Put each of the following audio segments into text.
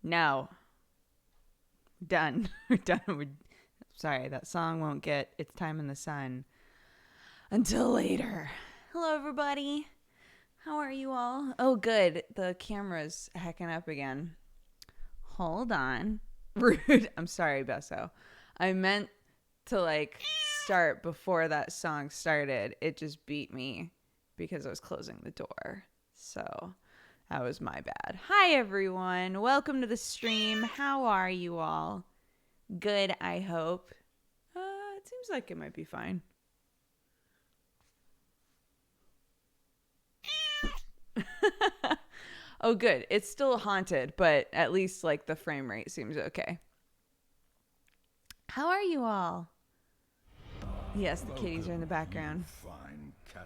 No. Done. We're done. Sorry, that song won't get It's Time in the Sun until later. Hello, everybody. How are you all? Oh, good. The camera's hacking up again. Hold on. Rude. I'm sorry, Besso. I meant to start before that song started. It just beat me because I was closing the door. So that was my bad. Hi, everyone. Welcome to the stream. How are you all? Good, I hope. It seems like it might be fine. Oh, good. It's still haunted, but at least the frame rate seems okay. How are you all? Yes, the kitties are in the background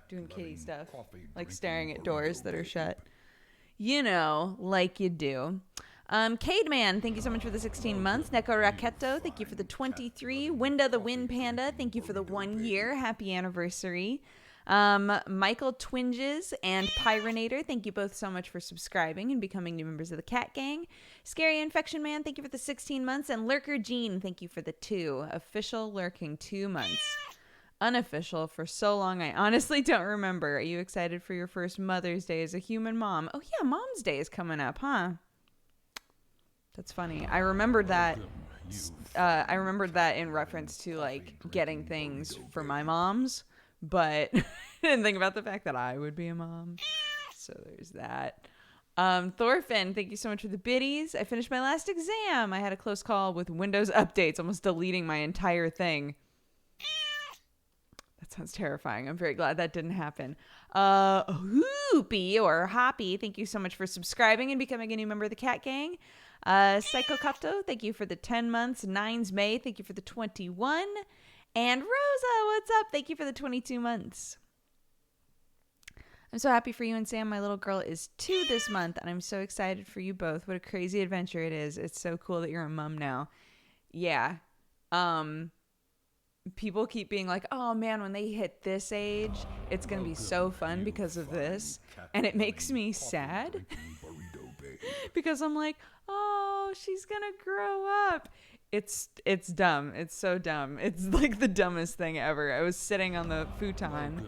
doing kitty stuff, staring at doors that are shut. You know, like you do. Cade Man, thank you so much for the 16 months. Neko Raketo, thank you for the 23. Winda the Wind Panda, thank you for the 1 year. Happy anniversary. Michael Twinges and Pyrinator, thank you both so much for subscribing and becoming new members of the Cat Gang. Scary Infection Man, thank you for the 16 months. And Lurker Jean, thank you for the 2. Official lurking 2 months. Unofficial for so long, I honestly don't remember. Are you excited for your first Mother's Day as a human mom? Oh yeah, Mom's Day is coming up, huh? That's funny. I remembered that. I remembered that in reference to getting things for my moms, but I didn't think about the fact that I would be a mom. So there's that. Thorfinn, thank you so much for the biddies. I finished my last exam. I had a close call with Windows updates, almost deleting my entire thing. That sounds terrifying. I'm very glad that didn't happen. Hoopy or Hoppy, thank you so much for subscribing and becoming a new member of the Cat Gang. Psycho Copto, thank you for the 10 months. Nines May, thank you for the 21. And Rosa, what's up? Thank you for the 22 months. I'm so happy for you and Sam. My little girl is 2 this month, and I'm so excited for you both. What a crazy adventure it is. It's so cool that you're a mom now. Yeah. People keep being like, oh man, when they hit this age, it's going to be so fun because of this. And it makes me sad because I'm like, oh, she's going to grow up. It's dumb. It's so dumb. It's like the dumbest thing ever. I was sitting on the futon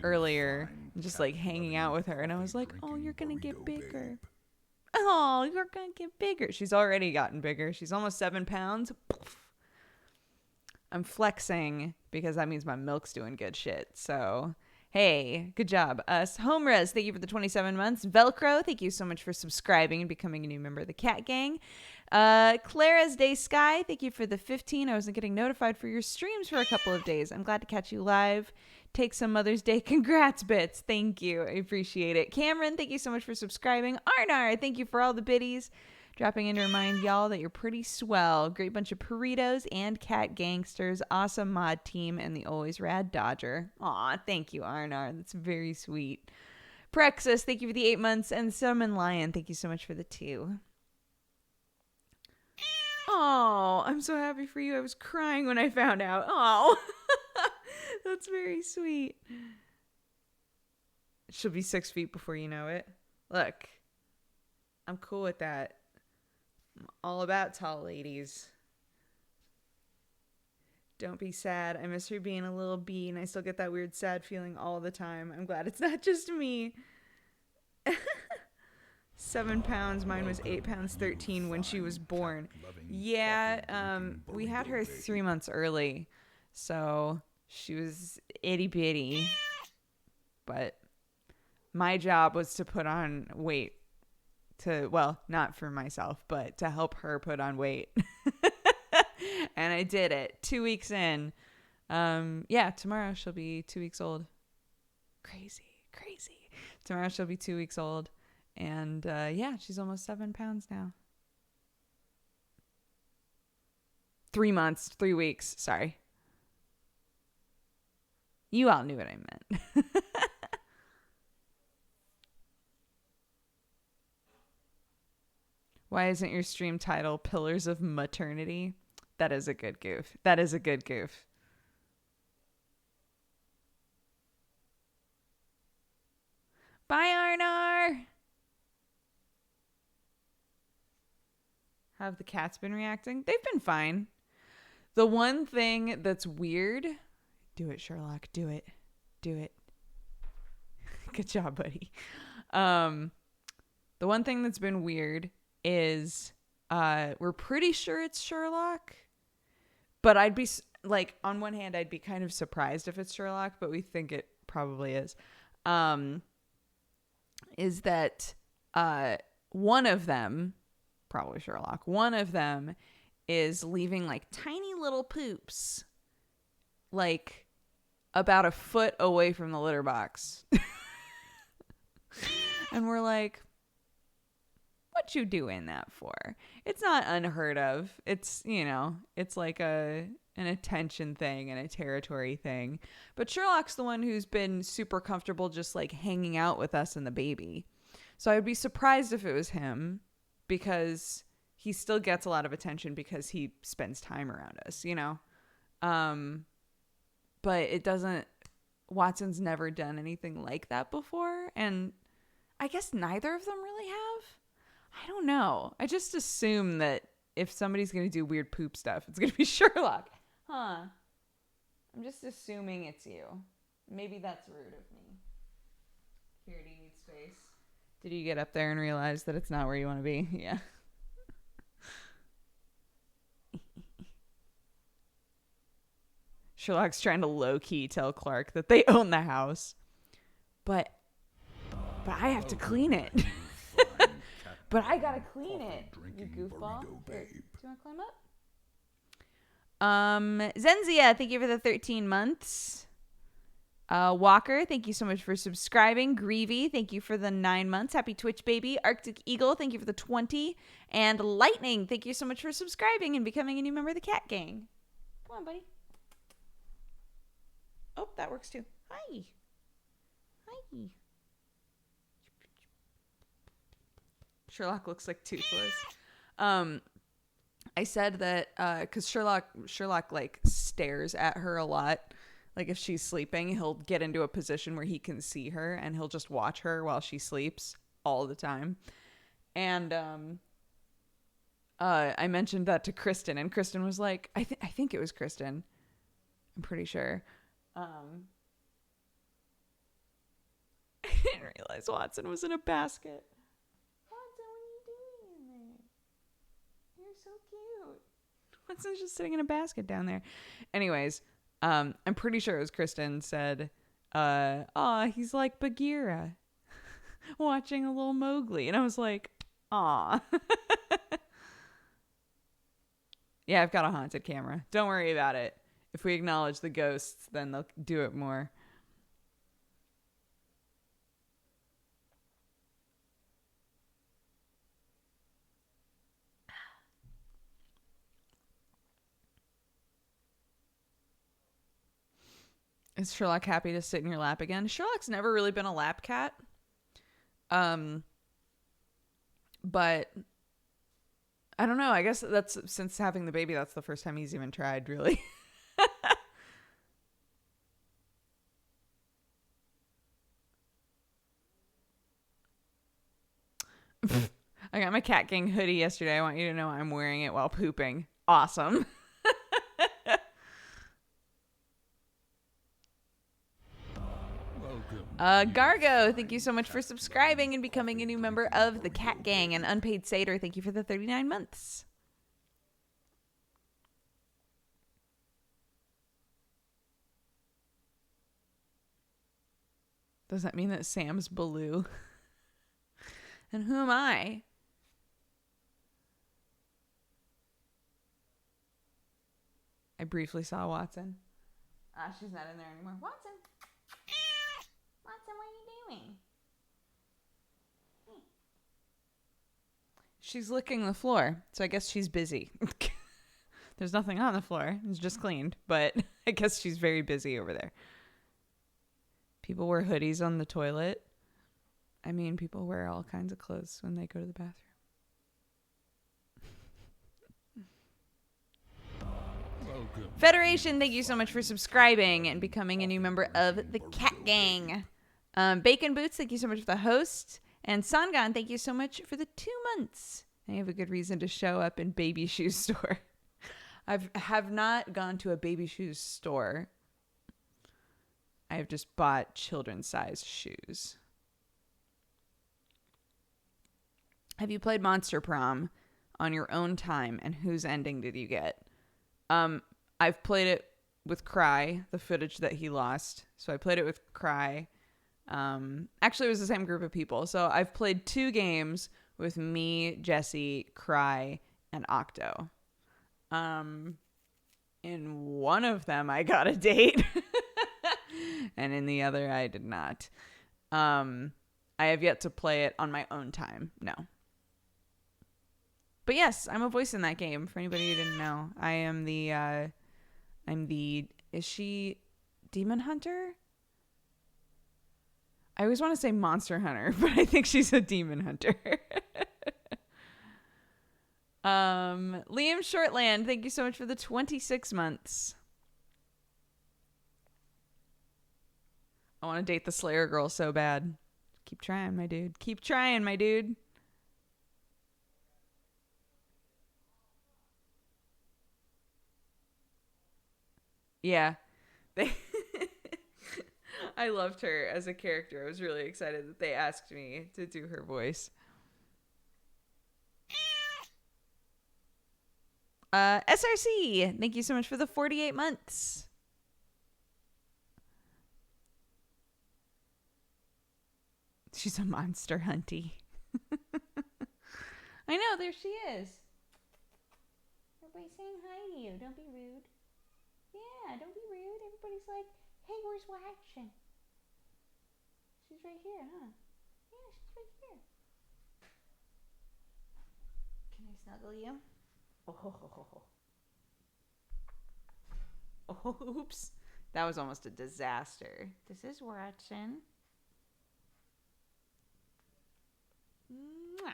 earlier, just hanging out with her. And I was like, oh, you're going to get bigger. Oh, you're going to get bigger. She's already gotten bigger. She's almost 7 pounds. I'm flexing because that means my milk's doing good shit. So, hey, good job. Us. Homerez, thank you for the 27 months. Velcro, thank you so much for subscribing and becoming a new member of the Cat Gang. Clara's Day Sky, thank you for the 15. I wasn't getting notified for your streams for a couple of days. I'm glad to catch you live. Take some Mother's Day congrats bits. Thank you. I appreciate it. Cameron, thank you so much for subscribing. Arnar, thank you for all the biddies. Dropping in to remind y'all that you're pretty swell. Great bunch of burritos and cat gangsters. Awesome mod team and the always rad Dodger. Aw, thank you, Arnar. That's very sweet. Prexus, thank you for the 8 months. And Summon Lion, thank you so much for the 2. Oh, I'm so happy for you. I was crying when I found out. Oh, that's very sweet. She'll be 6 feet before you know it. Look, I'm cool with that. I'm all about tall ladies. Don't be sad. I miss her being a little bee, and I still get that weird sad feeling all the time. I'm glad it's not just me. 7 pounds. Mine was 8 pounds 13 when she was born. Yeah, we had her 3 months early, so she was itty bitty. But my job was to put on weight. Not for myself, but to help her put on weight. And I did it 2 weeks in. Tomorrow she'll be 2 weeks old. Crazy. Tomorrow she'll be 2 weeks old. And she's almost 7 pounds now. 3 months, 3 weeks. Sorry. You all knew what I meant. Why isn't your stream title Pillars of Maternity? That is a good goof. Bye, Arnar. How have the cats been reacting? They've been fine. The one thing that's weird... Do it, Sherlock. Do it. Do it. Good job, buddy. The one thing that's been weird is we're pretty sure it's Sherlock. But I'd be... Like, on one hand, I'd be kind of surprised if it's Sherlock, but we think it probably is. Is that one of them, probably Sherlock, one of them is leaving, like, tiny little poops, like, about a foot away from the litter box. And we're like... What you doing that for? It's not unheard of. It's, you know, it's like an attention thing and a territory thing. But Sherlock's the one who's been super comfortable just like hanging out with us and the baby. So I'd be surprised if it was him, because he still gets a lot of attention because he spends time around us, you know? But it doesn't, Watson's never done anything like that before. And I guess neither of them really have. I don't know. I just assume that if somebody's going to do weird poop stuff, it's going to be Sherlock. Huh. I'm just assuming it's you. Maybe that's rude of me. Here, do you need space? Did you get up there and realize that it's not where you want to be? Yeah. Sherlock's trying to low-key tell Clark that they own the house. But I have to clean it. But I gotta clean it, you goofball. Here, do you want to climb up? Zenzia, thank you for the 13 months. Walker, thank you so much for subscribing. Greavy, thank you for the 9 months. Happy Twitch, baby. Arctic Eagle, thank you for the 20. And Lightning, thank you so much for subscribing and becoming a new member of the Cat Gang. Come on, buddy. Oh, that works too. Hi. Hi. Sherlock looks like Toothless. I said that because Sherlock like stares at her a lot. Like if she's sleeping, he'll get into a position where he can see her and he'll just watch her while she sleeps all the time. And I mentioned that to Kristen, and Kristen was like, I think it was Kristen. I'm pretty sure. I didn't realize Watson was in a basket. So cute. Watson's just sitting in a basket down there. Anyways, I'm pretty sure it was Kristen said, he's like Bagheera watching a little Mowgli. And I was like, aw. Yeah, I've got a haunted camera. Don't worry about it. If we acknowledge the ghosts, then they'll do it more. Is Sherlock happy to sit in your lap again? Sherlock's never really been a lap cat. But I don't know. I guess that's since having the baby, that's the first time he's even tried, really. I got my Cat Gang hoodie yesterday. I want you to know I'm wearing it while pooping. Awesome. Gargo, thank you so much for subscribing and becoming a new member of the Cat Gang. And Unpaid Satyr, thank you for the 39 months. Does that mean that Sam's Baloo? And who am I? I briefly saw Watson. She's not in there anymore. Watson! Watson, what are you doing? She's licking the floor, so I guess she's busy. There's nothing on the floor. It's just cleaned, but I guess she's very busy over there. People wear hoodies on the toilet. I mean, people wear all kinds of clothes when they go to the bathroom. Federation, thank you so much for subscribing and becoming a new member of the Cat Gang. Bacon Boots, thank you so much for the host. And Sangan, thank you so much for the 2 months I have a good reason to show up in baby shoes store. Have not gone to a baby shoes store. I have just bought children's size shoes. Have you played Monster Prom on your own time, and whose ending did you get? I've played it with Cry, the footage that he lost. So I played it with Cry. Actually, it was the same group of people. So I've played 2 games with me, Jesse, Cry, and Octo. In one of them, I got a date. And in the other, I did not. I have yet to play it on my own time. No. But yes, I'm a voice in that game. For anybody who didn't know, I am is she Demon Hunter? I always want to say Monster Hunter, but I think she's a Demon Hunter. Liam Shortland, thank you so much for the 26 months. I want to date the Slayer girl so bad. Keep trying, my dude. Keep trying, my dude. Yeah. I loved her as a character. I was really excited that they asked me to do her voice. SRC, thank you so much for the 48 months. She's a monster hunty. I know, there she is. Everybody's saying hi to you. Don't be rude. Yeah, don't be rude. Everybody's like, hey, where's Watson? She's right here, huh? Yeah, she's right here. Can I snuggle you? Oh, oops. That was almost a disaster. This is Watson. Mwah.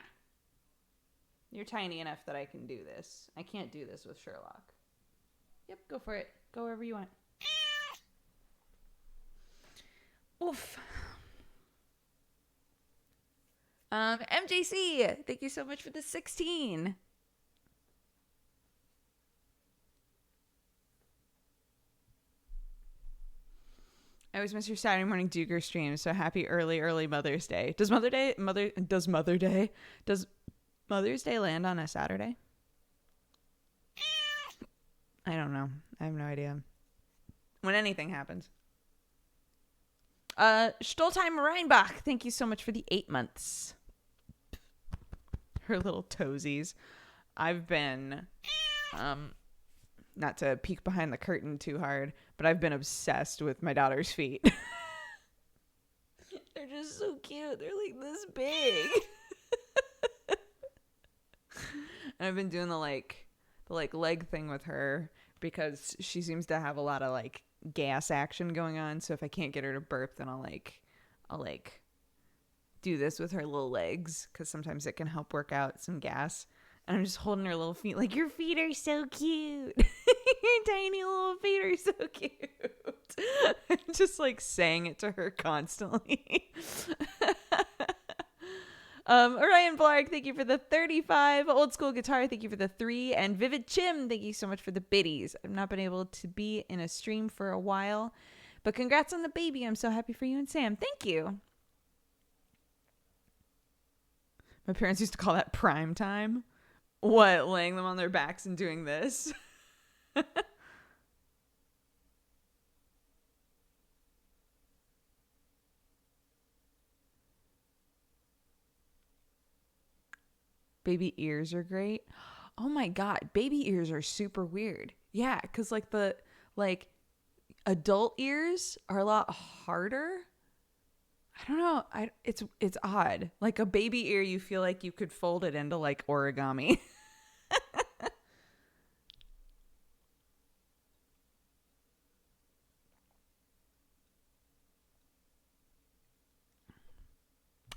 You're tiny enough that I can do this. I can't do this with Sherlock. Yep, go for it. Go wherever you want. Oof. MJC, thank you so much for the 16. I always miss your Saturday morning Duger stream. So happy early Mother's Day. Does Mother's Day land on a Saturday? I don't know. I have no idea. When anything happens. Stoltheim Reinbach, thank you so much for the 8 months. Her little toesies. I've been, not to peek behind the curtain too hard, but I've been obsessed with my daughter's feet. They're just so cute. They're like this big. And I've been doing the leg thing with her because she seems to have a lot of like gas action going on. So if I can't get her to burp, then I'll do this with her little legs because sometimes it can help work out some gas. And I'm just holding her little feet like, your feet are so cute. Your tiny little feet are so cute. I'm just like saying it to her constantly. Orion Blarg, thank you for the 35. Old School Guitar, thank you for the 3. And Vivid Chim, thank you so much for the biddies. I've not been able to be in a stream for a while, but congrats on the baby. I'm so happy for you and Sam. Thank you. My parents used to call that prime time. What, laying them on their backs and doing this? Baby ears are great. Oh my god, baby ears are super weird. Yeah, because the adult ears are a lot harder. I don't know. It's odd. Like a baby ear, you feel like you could fold it into like origami.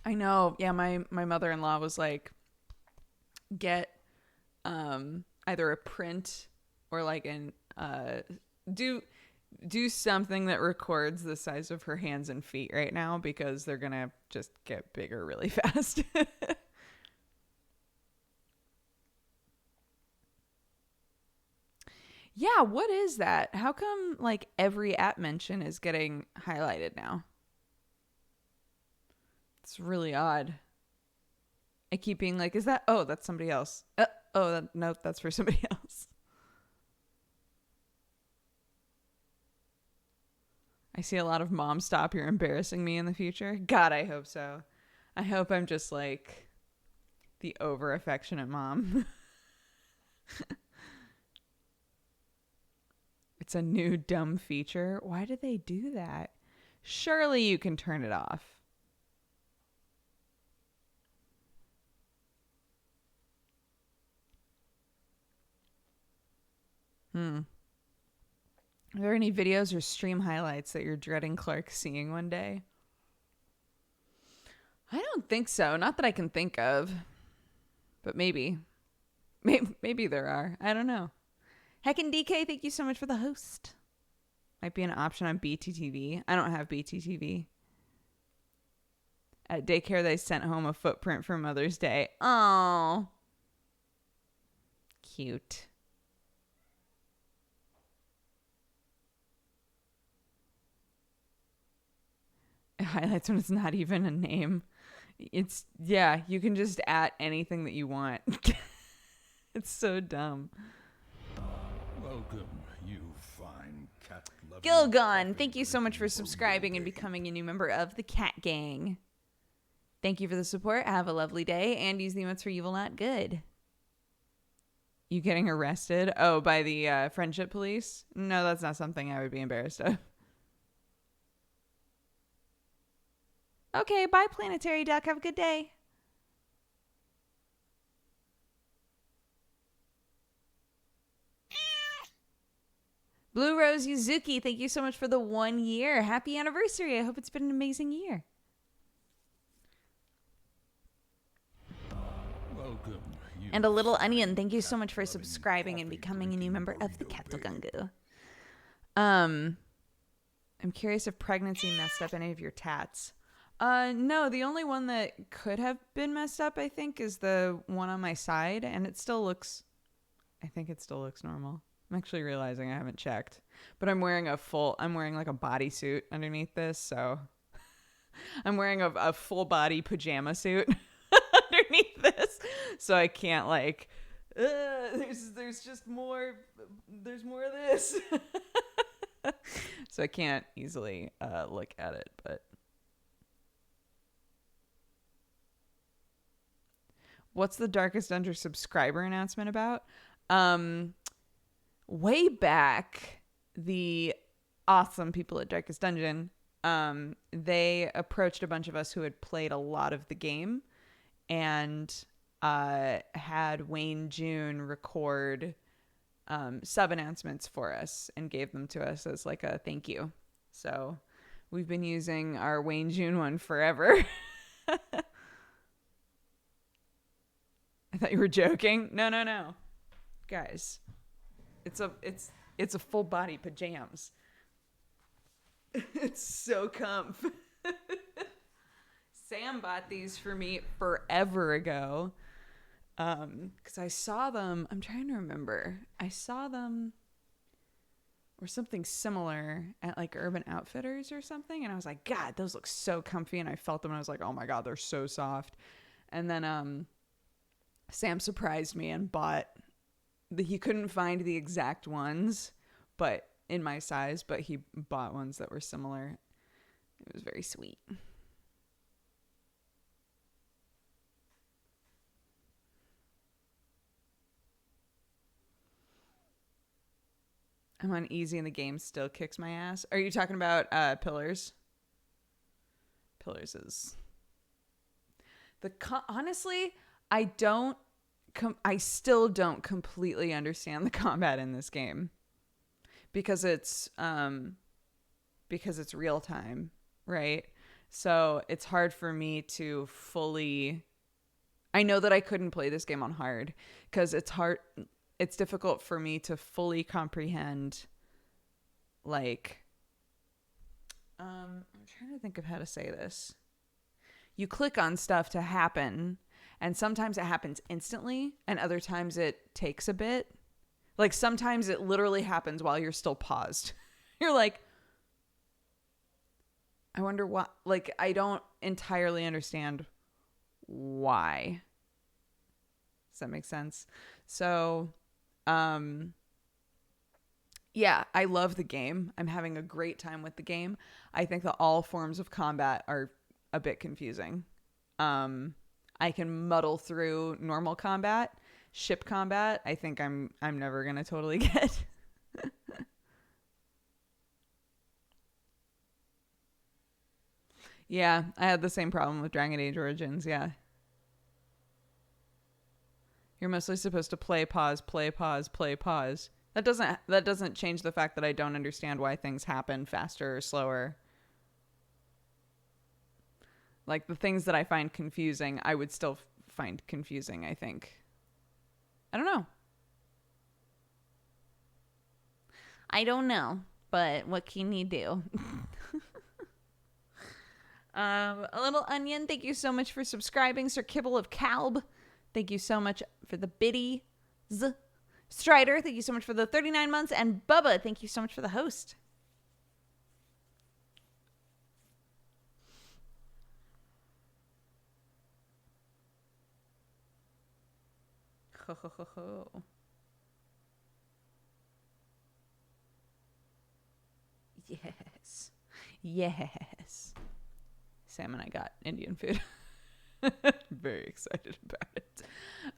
I know. Yeah, my mother-in-law was like, get either a print or like an do something that records the size of her hands and feet right now because they're gonna just get bigger really fast. Yeah, what is that? How come like every app mention is getting highlighted now? It's really odd. I keep being like, is that? Oh, that's somebody else. No, that's for somebody else. I see a lot of mom stop, you're embarrassing me in the future. God, I hope so. I hope I'm just like the over affectionate mom. It's a new dumb feature. Why did they do that? Surely you can turn it off. Are there any videos or stream highlights that you're dreading Clark seeing one day? I don't think so. Not that I can think of. But maybe. Maybe there are. I don't know. Heckin' DK, thank you so much for the host. Might be an option on BTTV. I don't have BTTV. At daycare, they sent home a footprint for Mother's Day. Oh, cute. It highlights when it's not even a name. It's, yeah, you can just add anything that you want. It's so dumb. Welcome, you fine cat loving. Gilgon, thank you so much for subscribing and becoming a new member of the Cat Gang. Thank you for the support. Have a lovely day and use the emotes for evil, not good. You getting arrested? Oh, by the friendship police? No, that's not something I would be embarrassed of. Okay, bye, Planetary Duck. Have a good day. Blue Rose Yuzuki, thank you so much for the 1 year. Happy anniversary. I hope it's been an amazing year. Welcome, And a little onion, thank you so much for subscribing and becoming a new member of the Capital Gungu. I'm curious if pregnancy messed up any of your tats. No, the only one that could have been messed up, I think, is the one on my side, and it still looks, I think it still looks normal. I'm actually realizing I haven't checked, but I'm wearing like a bodysuit underneath this, so I'm wearing a full body pajama suit underneath this, so I can't like, there's just more, there's more of this, so I can't easily look at it, but. What's the Darkest Dungeon subscriber announcement about? Way back, the awesome people at Darkest Dungeon, they approached a bunch of us who had played a lot of the game and had Wayne June record sub announcements for us and gave them to us as like a thank you. So we've been using our Wayne June one forever. I thought you were joking. No. Guys, it's a full body pajamas. It's so comf. Sam bought these for me forever ago. Cuz I saw them, I'm trying to remember. I saw them or something similar at like Urban Outfitters or something, and I was like, God, those look so comfy, and I felt them and I was like, oh my God, they're so soft. And then Sam surprised me and bought he couldn't find the exact ones, but in my size, but he bought ones that were similar. It was very sweet. I'm on easy and the game still kicks my ass. Are you talking about Pillars? Pillars is honestly, I still don't completely understand the combat in this game because it's real time, right? So it's hard for me to fully. I know that I couldn't play this game on hard because it's hard. It's difficult for me to fully comprehend. Like, I'm trying to think of how to say this. You click on stuff to happen, and sometimes it happens instantly, and other times it takes a bit. Like sometimes it literally happens while you're still paused. You're like, I wonder what, like, I don't entirely understand why. Does that make sense? So, yeah, I love the game. I'm having a great time with the game. I think that all forms of combat are a bit confusing. I can muddle through normal combat, ship combat. I think I'm never gonna totally get. Yeah, I had the same problem with Dragon Age Origins. Yeah, you're mostly supposed to play, pause, play, pause, play, pause. That doesn't change the fact that I don't understand why things happen faster or slower. Like the things that I find confusing, I would still find confusing, I think. I don't know. I don't know, but what can you do? A little onion, thank you so much for subscribing. Sir Kibble of Kalb, thank you so much for the biddies. Strider, thank you so much for the 39 months. And Bubba, thank you so much for the host. Ho, ho, ho, ho. Yes. Yes. Sam and I got Indian food. Very excited about it.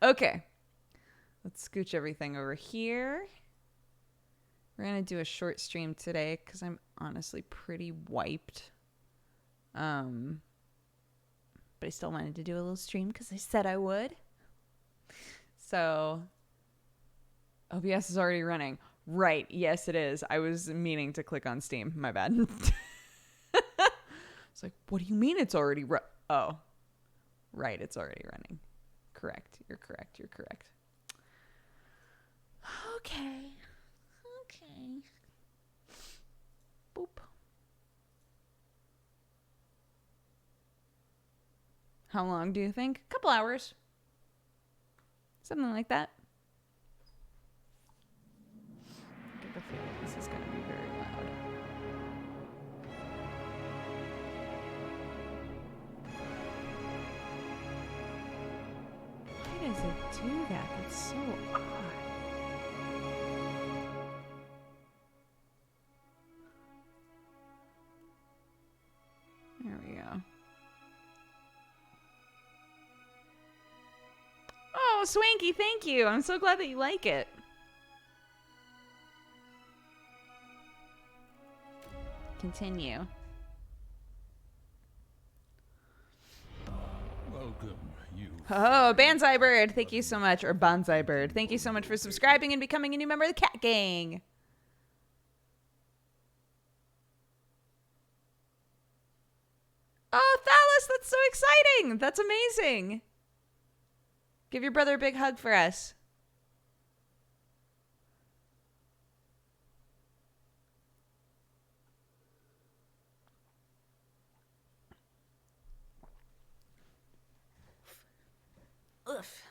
Okay. Let's scooch everything over here. We're going to do a short stream today because I'm honestly pretty wiped. But I still wanted to do a little stream because I said I would. So, OBS is already running. Right. Yes, it is. I was meaning to click on Steam. My bad. It's like, what do you mean it's already Oh, right. It's already running. Correct. You're correct. You're correct. Okay. Okay. Boop. How long do you think? A couple hours. Something like that. I get the feeling this is going to be very loud. Why does it do that? That's so odd. There we go. Oh, Swanky, thank you. I'm so glad that you like it. Continue. Welcome, you. Oh, Banzai Bird, thank you so much. Or Bonsai Bird, thank you so much for subscribing and becoming a new member of the Cat Gang. Oh, Thalos, that's so exciting. That's amazing. Give your brother a big hug for us. Oof.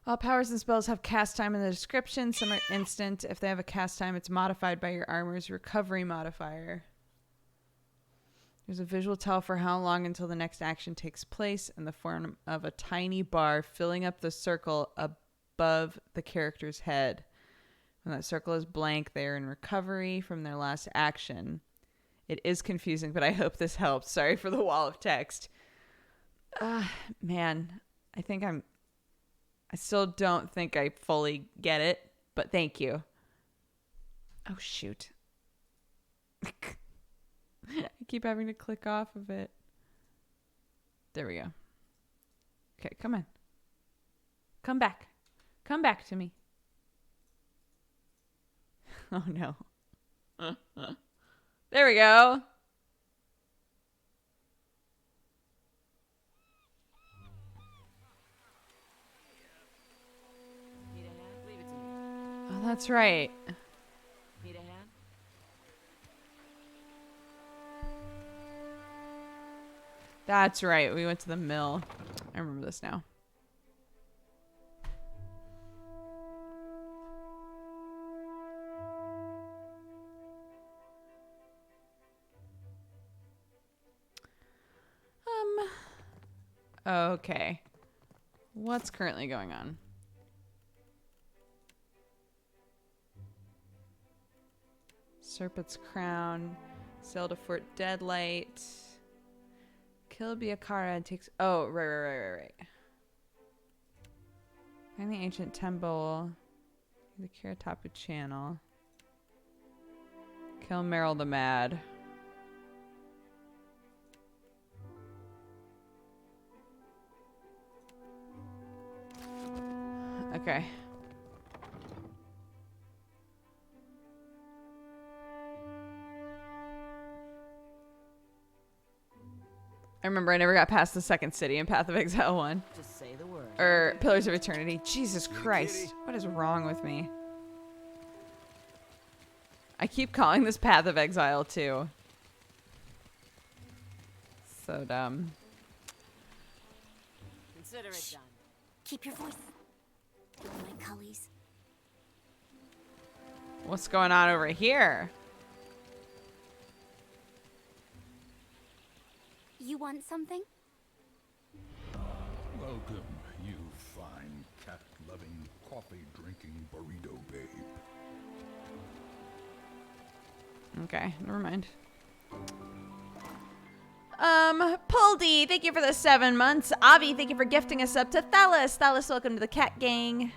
All powers and spells have cast time in the description. Some are instant. If they have a cast time, it's modified by your armor's recovery modifier. There's a visual tell for how long until the next action takes place in the form of a tiny bar filling up the circle above the character's head. When that circle is blank, they are in recovery from their last action. It is confusing, but I hope this helps. Sorry for the wall of text. Man, I still don't think I fully get it, but thank you. Oh, shoot. I keep having to click off of it. There we go. Okay, come on. Come back. Come back to me. Oh, no. There we go. Oh, that's right. That's right. We went to the mill. I remember this now. Okay. What's currently going on? Serpent's Crown. Sail to Fort Deadlight. Kill Biakara and takes... Oh, right. Find the ancient temple. The Kiritapu Channel. Kill Meryl the Mad. Okay. I remember I never got past the second city in Path of Exile 1. Just say the word. Or Pillars of Eternity. Jesus Christ. What is wrong with me? I keep calling this Path of Exile 2. So dumb. Consider it done. Keep your voice. My cullies. What's going on over here? You want something? Welcome, you fine cat-loving, coffee-drinking burrito babe. Okay, never mind. Poldy, thank you for the 7 months. Avi, thank you for gifting us up to Thalos. Thalos, welcome to the cat gang.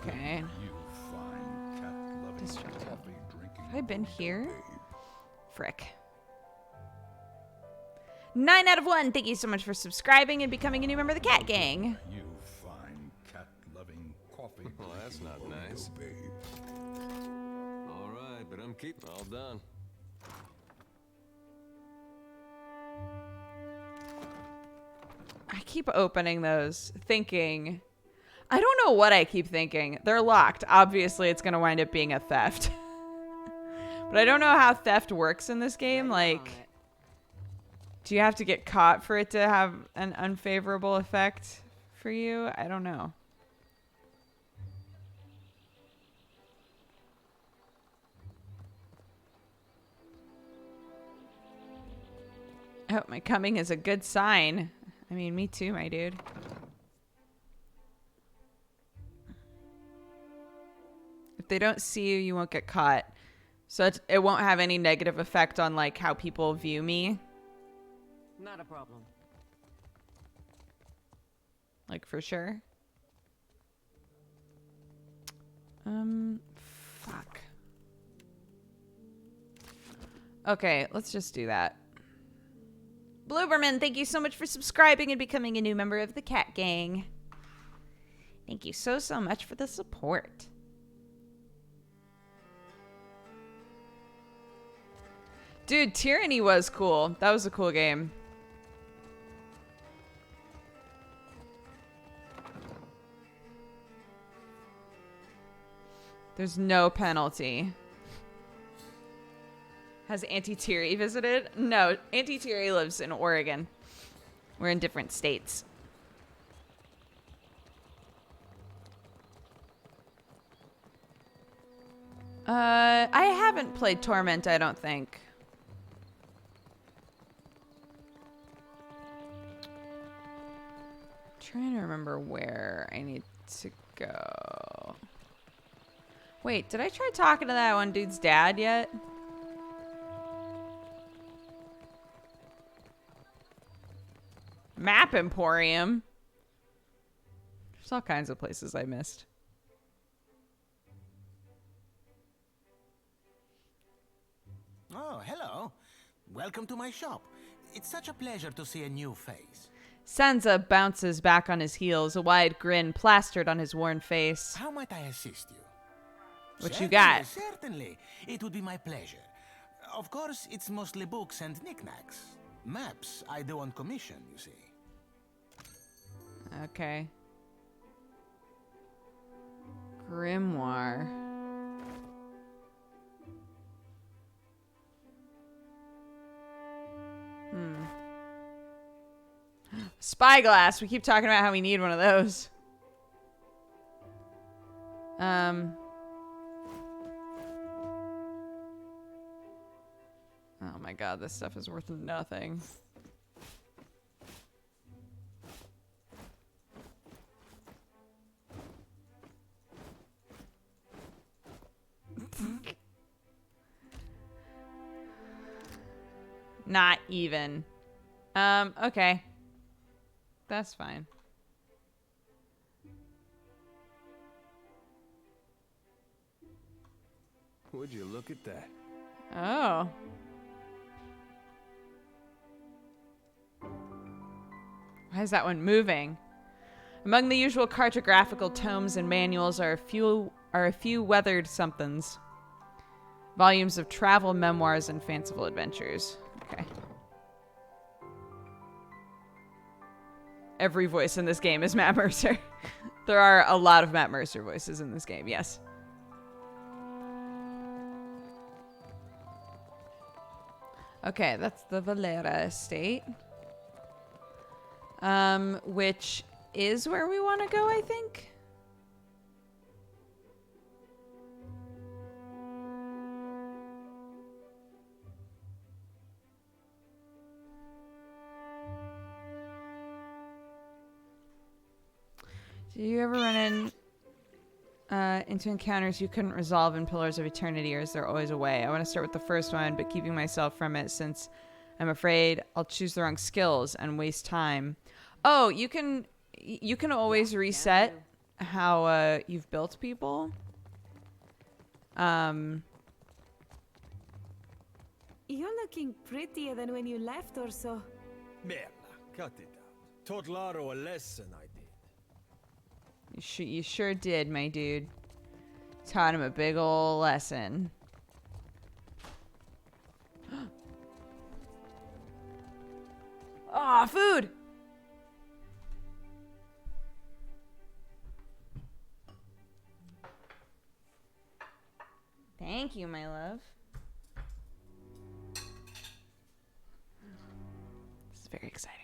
Okay. You fine cat-loving, coffee-drinking Have I been here? babe. Frick. 9 out of 1. Thank you so much for subscribing and becoming a new member of the cat gang. You fine cat-loving, coffee-drinking Well, that's not burrito nice. babe. All right, but I'm keeping all done. I keep opening those, thinking... I don't know what I keep thinking. They're locked. Obviously, it's going to wind up being a theft. But I don't know how theft works in this game. Like, do you have to get caught for it to have an unfavorable effect for you? I don't know. I hope my coming is a good sign. I mean, me too, my dude. If they don't see you, you won't get caught. So it won't have any negative effect on, like, how people view me. Not a problem. Like, for sure. Fuck. Okay, let's just do that. Blooberman, thank you so much for subscribing and becoming a new member of the cat gang. Thank you so much for the support. Dude, Tyranny was cool. That was a cool game. There's no penalty. Has Auntie Thierry visited? No, Auntie Thierry lives in Oregon. We're in different states. I haven't played Torment, I don't think. Trying to remember where I need to go. Wait, did I try talking to that one dude's dad yet? Map Emporium. There's all kinds of places I missed. Oh, hello. Welcome to my shop. It's such a pleasure to see a new face. Sansa bounces back on his heels, a wide grin plastered on his worn face. How might I assist you? What you got? Certainly. It would be my pleasure. Of course, it's mostly books and knickknacks. Maps I do on commission, you see. Okay. Grimoire. Spyglass. We keep talking about how we need one of those. Oh my god, this stuff is worth nothing. Not even. Okay. That's fine. Would you look at that? Oh. Why is that one moving? Among the usual cartographical tomes and manuals are a few weathered somethings. Volumes of travel memoirs and fanciful adventures. Okay. Every voice in this game is Matt Mercer. There are a lot of Matt Mercer voices in this game, yes. Okay, that's the Valera estate. Which is where we want to go, I think. Do you ever run into encounters you couldn't resolve in Pillars of Eternity, or is there always a way? I want to start with the first one, but keeping myself from it since I'm afraid I'll choose the wrong skills and waste time. Oh, you can always reset how you've built people. You're looking prettier than when you left or so. Merla, cut it out. Taught Laro a lesson, I did. You sure did, my dude. Taught him a big ol' lesson. Ah, food! Thank you, my love. This is very exciting.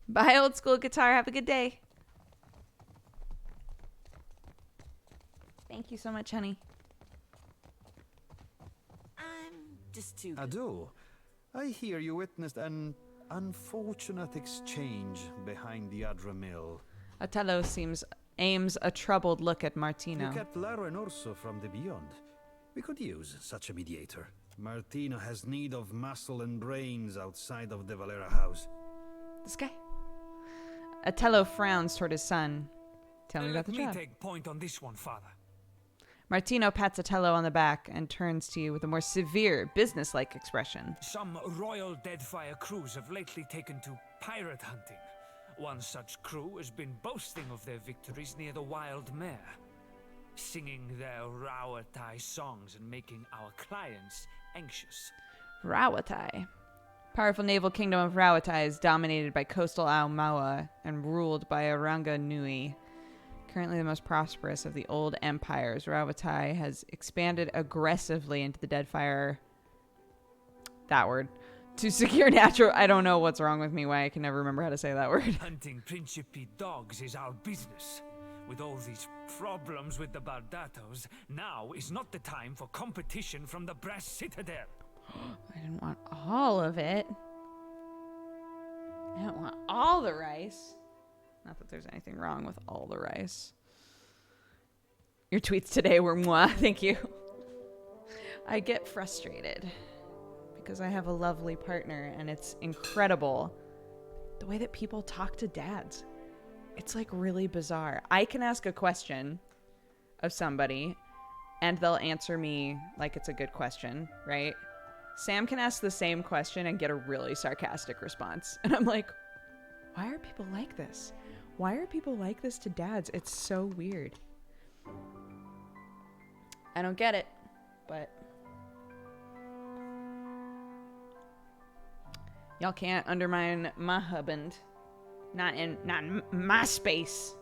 Bye, old school guitar. Have a good day. Thank you so much, honey. I'm just too. Ado, I hear you witnessed an unfortunate exchange behind the Adra Mill. Otello aims a troubled look at You Martino. kept Laro and Orso from the beyond. We could use such a mediator. Martino has need of muscle and brains outside of the Valera house. This guy. Otello frowns toward his son. Tell me about the Let me job. take point on this one, father. Martino pats Otello on the back and turns to you with a more severe, businesslike expression. Some royal Deadfire crews have lately taken to pirate hunting. One such crew has been boasting of their victories near the Wild Mare, singing their Rawatai songs and making our clients anxious. Rawatai. Powerful naval kingdom of Rawatai is dominated by coastal Aumaua and ruled by Aranga Nui. Currently the most prosperous of the old empires, Rawatai has expanded aggressively into the Deadfire. That word. To secure natural... I don't know what's wrong with me, why I can never remember how to say that word. Hunting Principe dogs is our business. With all these problems with the Bardatos, now is not the time for competition from the Brass Citadel. I didn't want all of it. I don't want all the rice. Not that there's anything wrong with all the rice. Your tweets today were mwah, thank you. I get frustrated because I have a lovely partner and it's incredible the way that people talk to dads. It's like really bizarre. I can ask a question of somebody and they'll answer me like it's a good question, right? Sam can ask the same question and get a really sarcastic response. And I'm like, why are people like this? Why are people like this to dads? It's so weird. I don't get it. but y'all can't undermine my husband. Not in my space.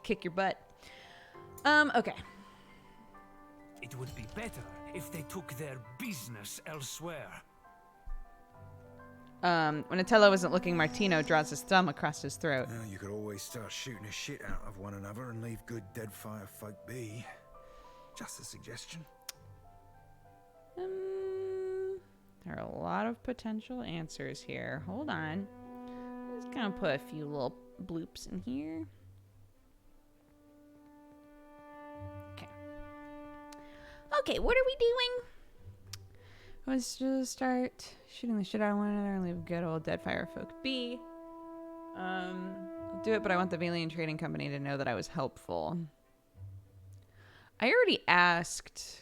Kick your butt. Okay. It would be better if they took their business elsewhere. When Otello isn't looking, Martino draws his thumb across his throat. You could always start shooting the shit out of one another and leave good Deadfire folk be. Just a suggestion. There are a lot of potential answers here. Hold on. I'm just gonna put a few little bloops in here. Okay. Okay, what are we doing? Let's just start shooting the shit out of one another and leave good old Deadfire folk be. I'll do it, but I want the Valiant Trading Company to know that I was helpful. I already asked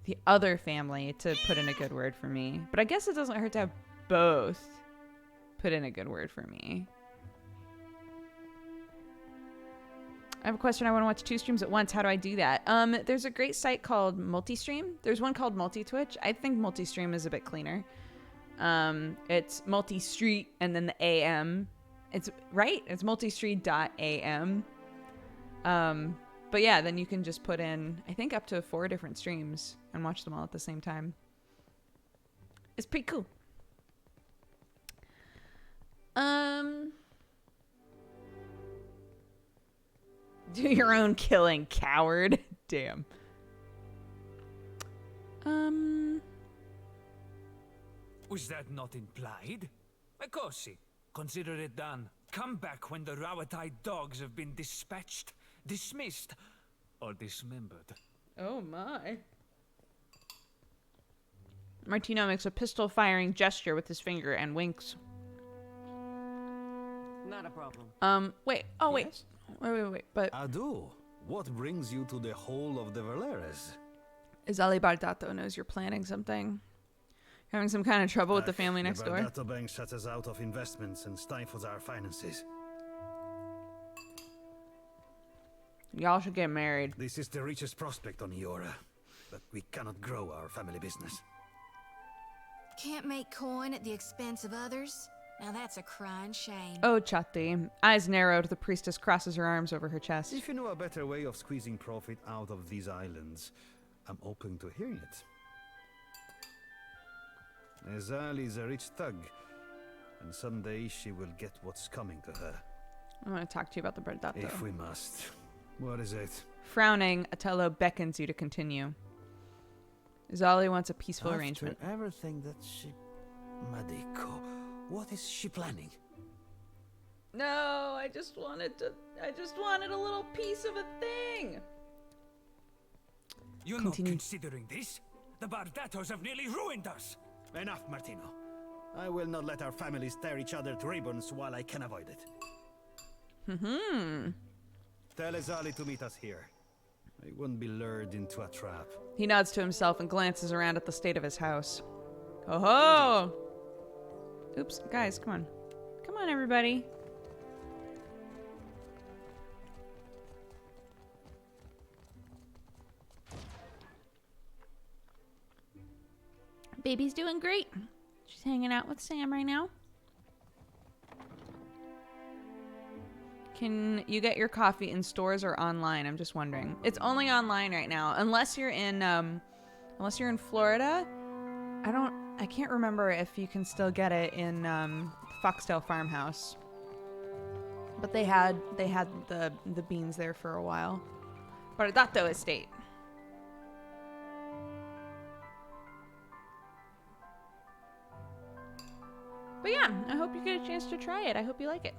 the other family to put in a good word for me, but I guess it doesn't hurt to have both put in a good word for me. I have a question. I want to watch 2 streams at once. How do I do that? There's a great site called Multistream. There's one called Multitwitch. I think Multistream is a bit cleaner. It's Multistreet and then the AM. It's right. It's multistreet.am. But yeah, then you can just put in, I think, up to 4 different streams and watch them all at the same time. It's pretty cool. Do your own killing, coward. Damn. Was that not implied? Mikosi, consider it done. Come back when the Rawatai dogs have been dispatched, dismissed, or dismembered. Oh my. Martino makes a pistol-firing gesture with his finger and winks. Not a problem. Wait. Oh, wait. Wait. But Adu, what brings you to the whole of the Valeres? Izali Bardato knows you're planning something. You're having some kind of trouble with the family next door. The Bardato Bank shuts us out of investments and stifles our finances. Y'all should get married. This is the richest prospect on Iora, but we cannot grow our family business. Can't make coin at the expense of others? Now that's a crying shame. Oh, Chatti. Eyes narrowed, the priestess crosses her arms over her chest. If you know a better way of squeezing profit out of these islands, I'm open to hearing it. Ezali is a rich thug, and someday she will get what's coming to her. I want to talk to you about the Bardato. If we must. What is it? Frowning, Otello beckons you to continue. Zali wants a peaceful After arrangement. everything that she... Madiko, what is she planning? No, I just wanted a little piece of a thing. You're Continue. not considering this? The Bardatos have nearly ruined us. Enough, Martino. I will not let our families tear each other to ribbons while I can avoid it. Tell Ezali to meet us here. I won't be lured into a trap. He nods to himself and glances around at the state of his house. Oh ho! Oops, guys, come on. Come on, everybody. Baby's doing great. She's hanging out with Sam right now. Can you get your coffee in stores or online? I'm just wondering. It's only online right now, unless you're in Florida. I can't remember if you can still get it in Foxtail Farmhouse. But they had the beans there for a while. Bardato Estate. But yeah, I hope you get a chance to try it. I hope you like it.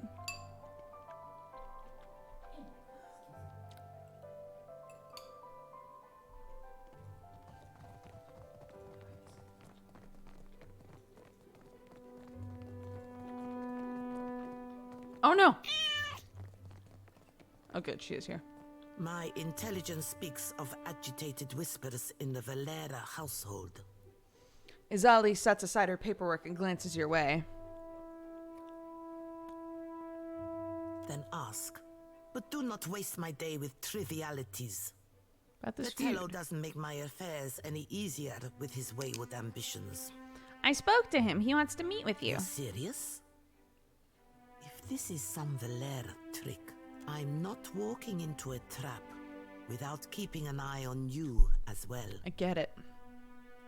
Oh no! Oh good, she is here. My intelligence speaks of agitated whispers in the Valera household. Izali sets aside her paperwork and glances your way. Then ask. But do not waste my day with trivialities. About this feud. Vitello doesn't make my affairs any easier with his wayward ambitions. I spoke to him. He wants to meet with you. You're serious? If this is some Valera trick, I'm not walking into a trap without keeping an eye on you as well. I get it.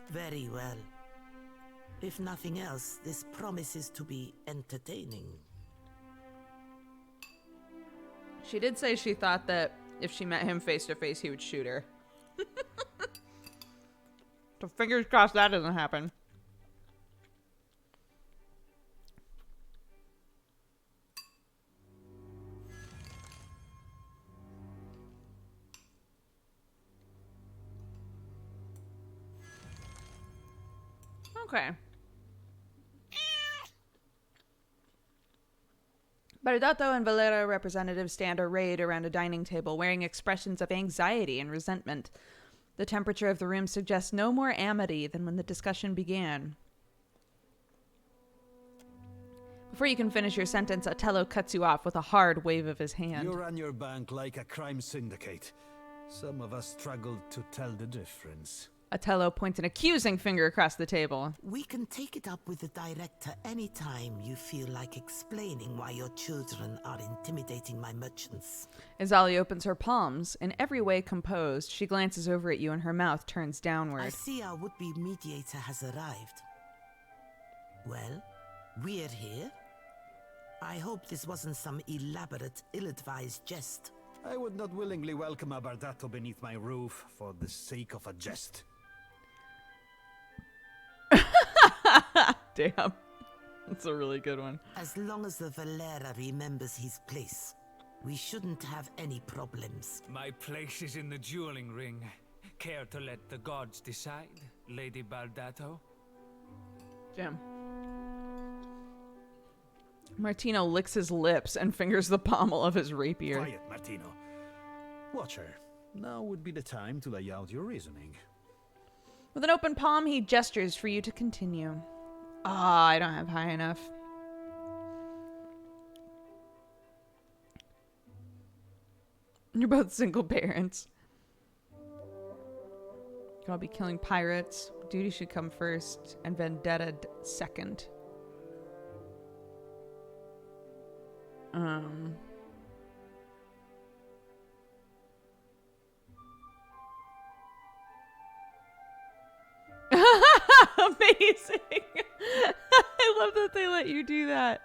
Very well. If nothing else, this promises to be entertaining. She did say she thought that if she met him face to face, he would shoot her. So fingers crossed that doesn't happen. Okay. Bardato and Valera representatives stand arrayed around a dining table, wearing expressions of anxiety and resentment. The temperature of the room suggests no more amity than when the discussion began. Before you can finish your sentence, Otello cuts you off with a hard wave of his hand. You run your bank like a crime syndicate. Some of us struggled to tell the difference. Otello points an accusing finger across the table. We can take it up with the director anytime you feel like explaining why your children are intimidating my merchants. Azali opens her palms, in every way composed. She glances over at you and her mouth turns downward. I see our would-be mediator has arrived. Well, we're here. I hope this wasn't some elaborate, ill-advised jest. I would not willingly welcome a Bardato beneath my roof for the sake of a jest. Damn. That's a really good one. As long as the Valera remembers his place, we shouldn't have any problems. My place is in the dueling ring. Care to let the gods decide, Lady Bardato? Damn. Martino licks his lips and fingers the pommel of his rapier. Quiet, Martino. Watcher, now would be the time to lay out your reasoning. With an open palm, he gestures for you to continue. Ah, I don't have high enough. You're both single parents. I'll be killing pirates. Duty should come first, and vendetta second. Amazing. I love that they let you do that.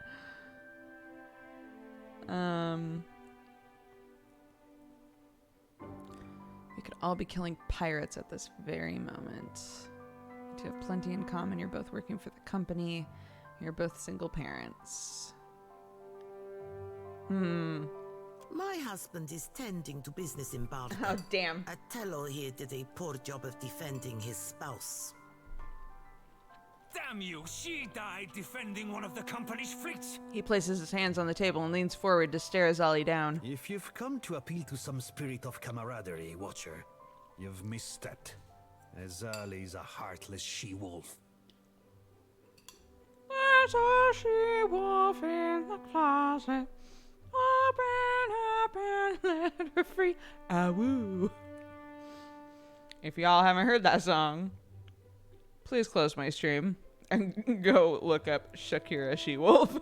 We could all be killing pirates at this very moment. You two have plenty in common. You're both working for the company. You're both single parents. My husband is tending to business in Barca. Oh, damn. Otello here did a poor job of defending his spouse. Damn you! She died defending one of the company's fleets! He places his hands on the table and leans forward to stare Azali down. If you've come to appeal to some spirit of camaraderie, Watcher, you've misstepped. Azali's a heartless she-wolf. There's a she-wolf in the closet. Open up and let her free. Ah-woo. If y'all haven't heard that song, please close my stream and go look up Shakira She-Wolf.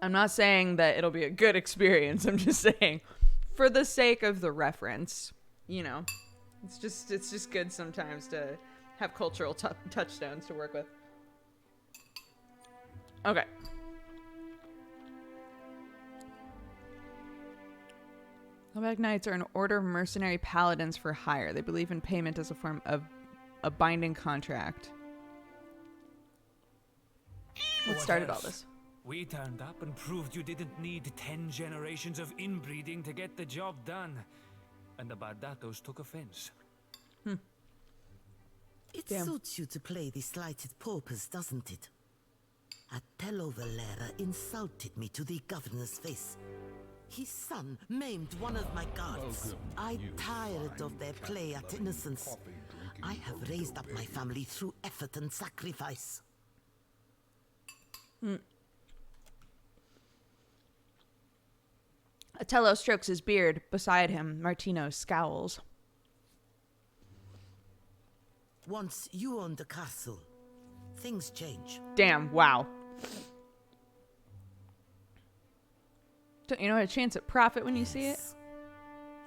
I'm not saying that it'll be a good experience. I'm just saying, for the sake of the reference, you know, it's just good sometimes to have cultural touchstones to work with. Okay. Novak Knights are an order of mercenary paladins for hire. They believe in payment as a form of a binding contract. What started all this? We turned up and proved you didn't need 10 generations of inbreeding to get the job done. And the Bardatos took offense. It suits you to play the slighted paupers, doesn't it? Otello Valera insulted me to the governor's face. His son maimed one of my guards. I'm tired of their play at innocence. I have raised up my family through effort and sacrifice. Otello strokes his beard. Beside him, Martino scowls. Once you owned the castle, things change. Damn, wow. Don't you know a chance at profit when you see it?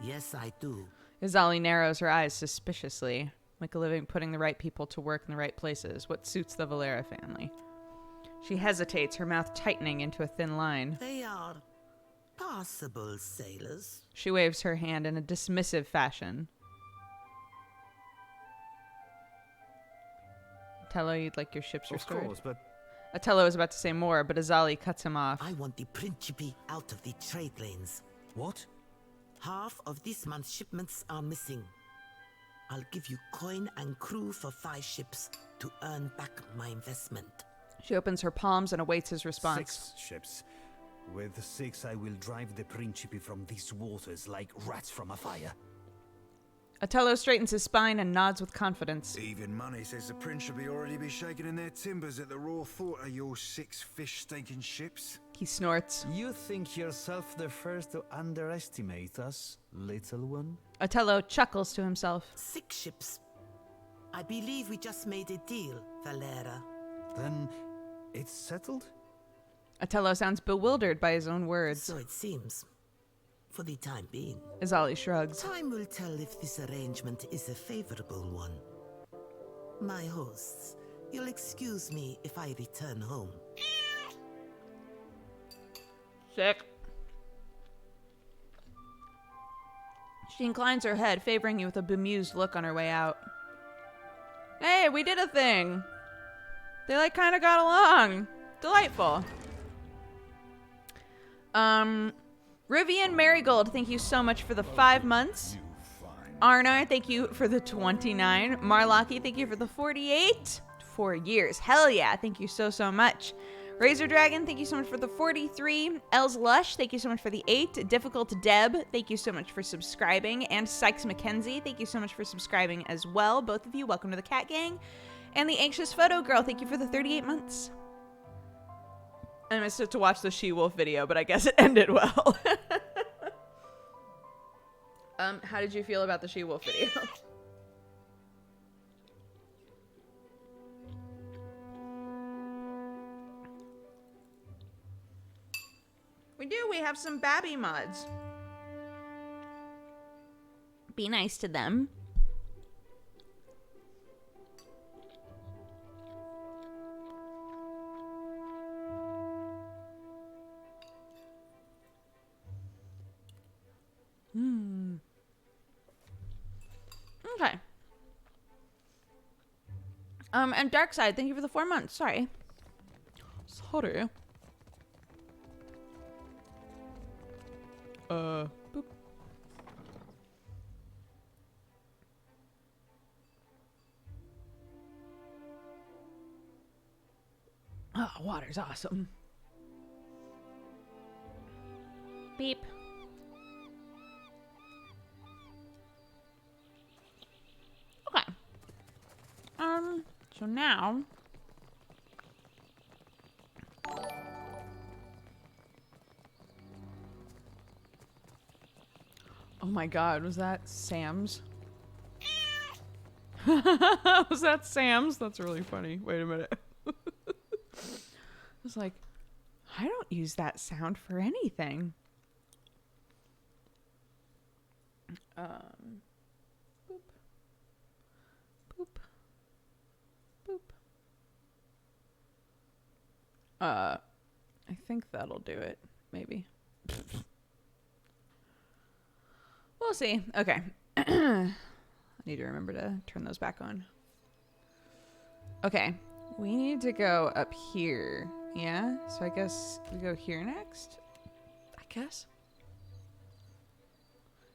Yes, I do. Izali narrows her eyes suspiciously. Make a living putting the right people to work in the right places. What suits the Valera family? She hesitates, her mouth tightening into a thin line. They are possible sailors. She waves her hand in a dismissive fashion. Otello, you'd like your ships restored? Of course, but Otello is about to say more, but Izali cuts him off. I want the Principe out of the trade lanes. what? Half of this month's shipments are missing. I'll give you coin and crew for 5 ships to earn back my investment. She opens her palms and awaits his response. 6 ships. With 6, I will drive the Principe from these waters like rats from a fire. Otello straightens his spine and nods with confidence. Even money says the Principe already be shaking in their timbers at the raw thought of your 6 fish-staking ships. He snorts. You think yourself the first to underestimate us, little one? Otello chuckles to himself. 6 ships. I believe we just made a deal, Valera. Then it's settled? Otello sounds bewildered by his own words. So it seems. For the time being. Izali shrugs. Time will tell if this arrangement is a favorable one. My hosts, you'll excuse me if I return home. Sick. She inclines her head, favoring you with a bemused look on her way out. Hey, we did a thing. They kind of got along. Delightful. Rivian Marigold, thank you so much for the 5 months. Arnar, thank you for the 29. Marlaki, thank you for the 48. 4 years. Hell yeah. Thank you so, so much. Razor Dragon, thank you so much for the 43. Els Lush, thank you so much for the 8. Difficult Deb, thank you so much for subscribing. And Sykes McKenzie, thank you so much for subscribing as well. Both of you, welcome to the Cat Gang. And the Anxious Photo Girl, thank you for the 38 months. I missed it to watch the She-Wolf video, but I guess it ended well. How did you feel about the She-Wolf video? We have some Babby mods. Be nice to them. Okay. And Darkside, thank you for the 4 months. Sorry. Boop. Oh, water's awesome. Beep. Okay. So now oh my god, was that Sam's? Was that Sam's? That's really funny. Wait a minute. I was like, I don't use that sound for anything. Boop. Boop. Boop. I think that'll do it. Maybe. We'll see. Okay. I need to remember to turn those back on. Okay. We need to go up here. Yeah? So I guess we go here next? I guess.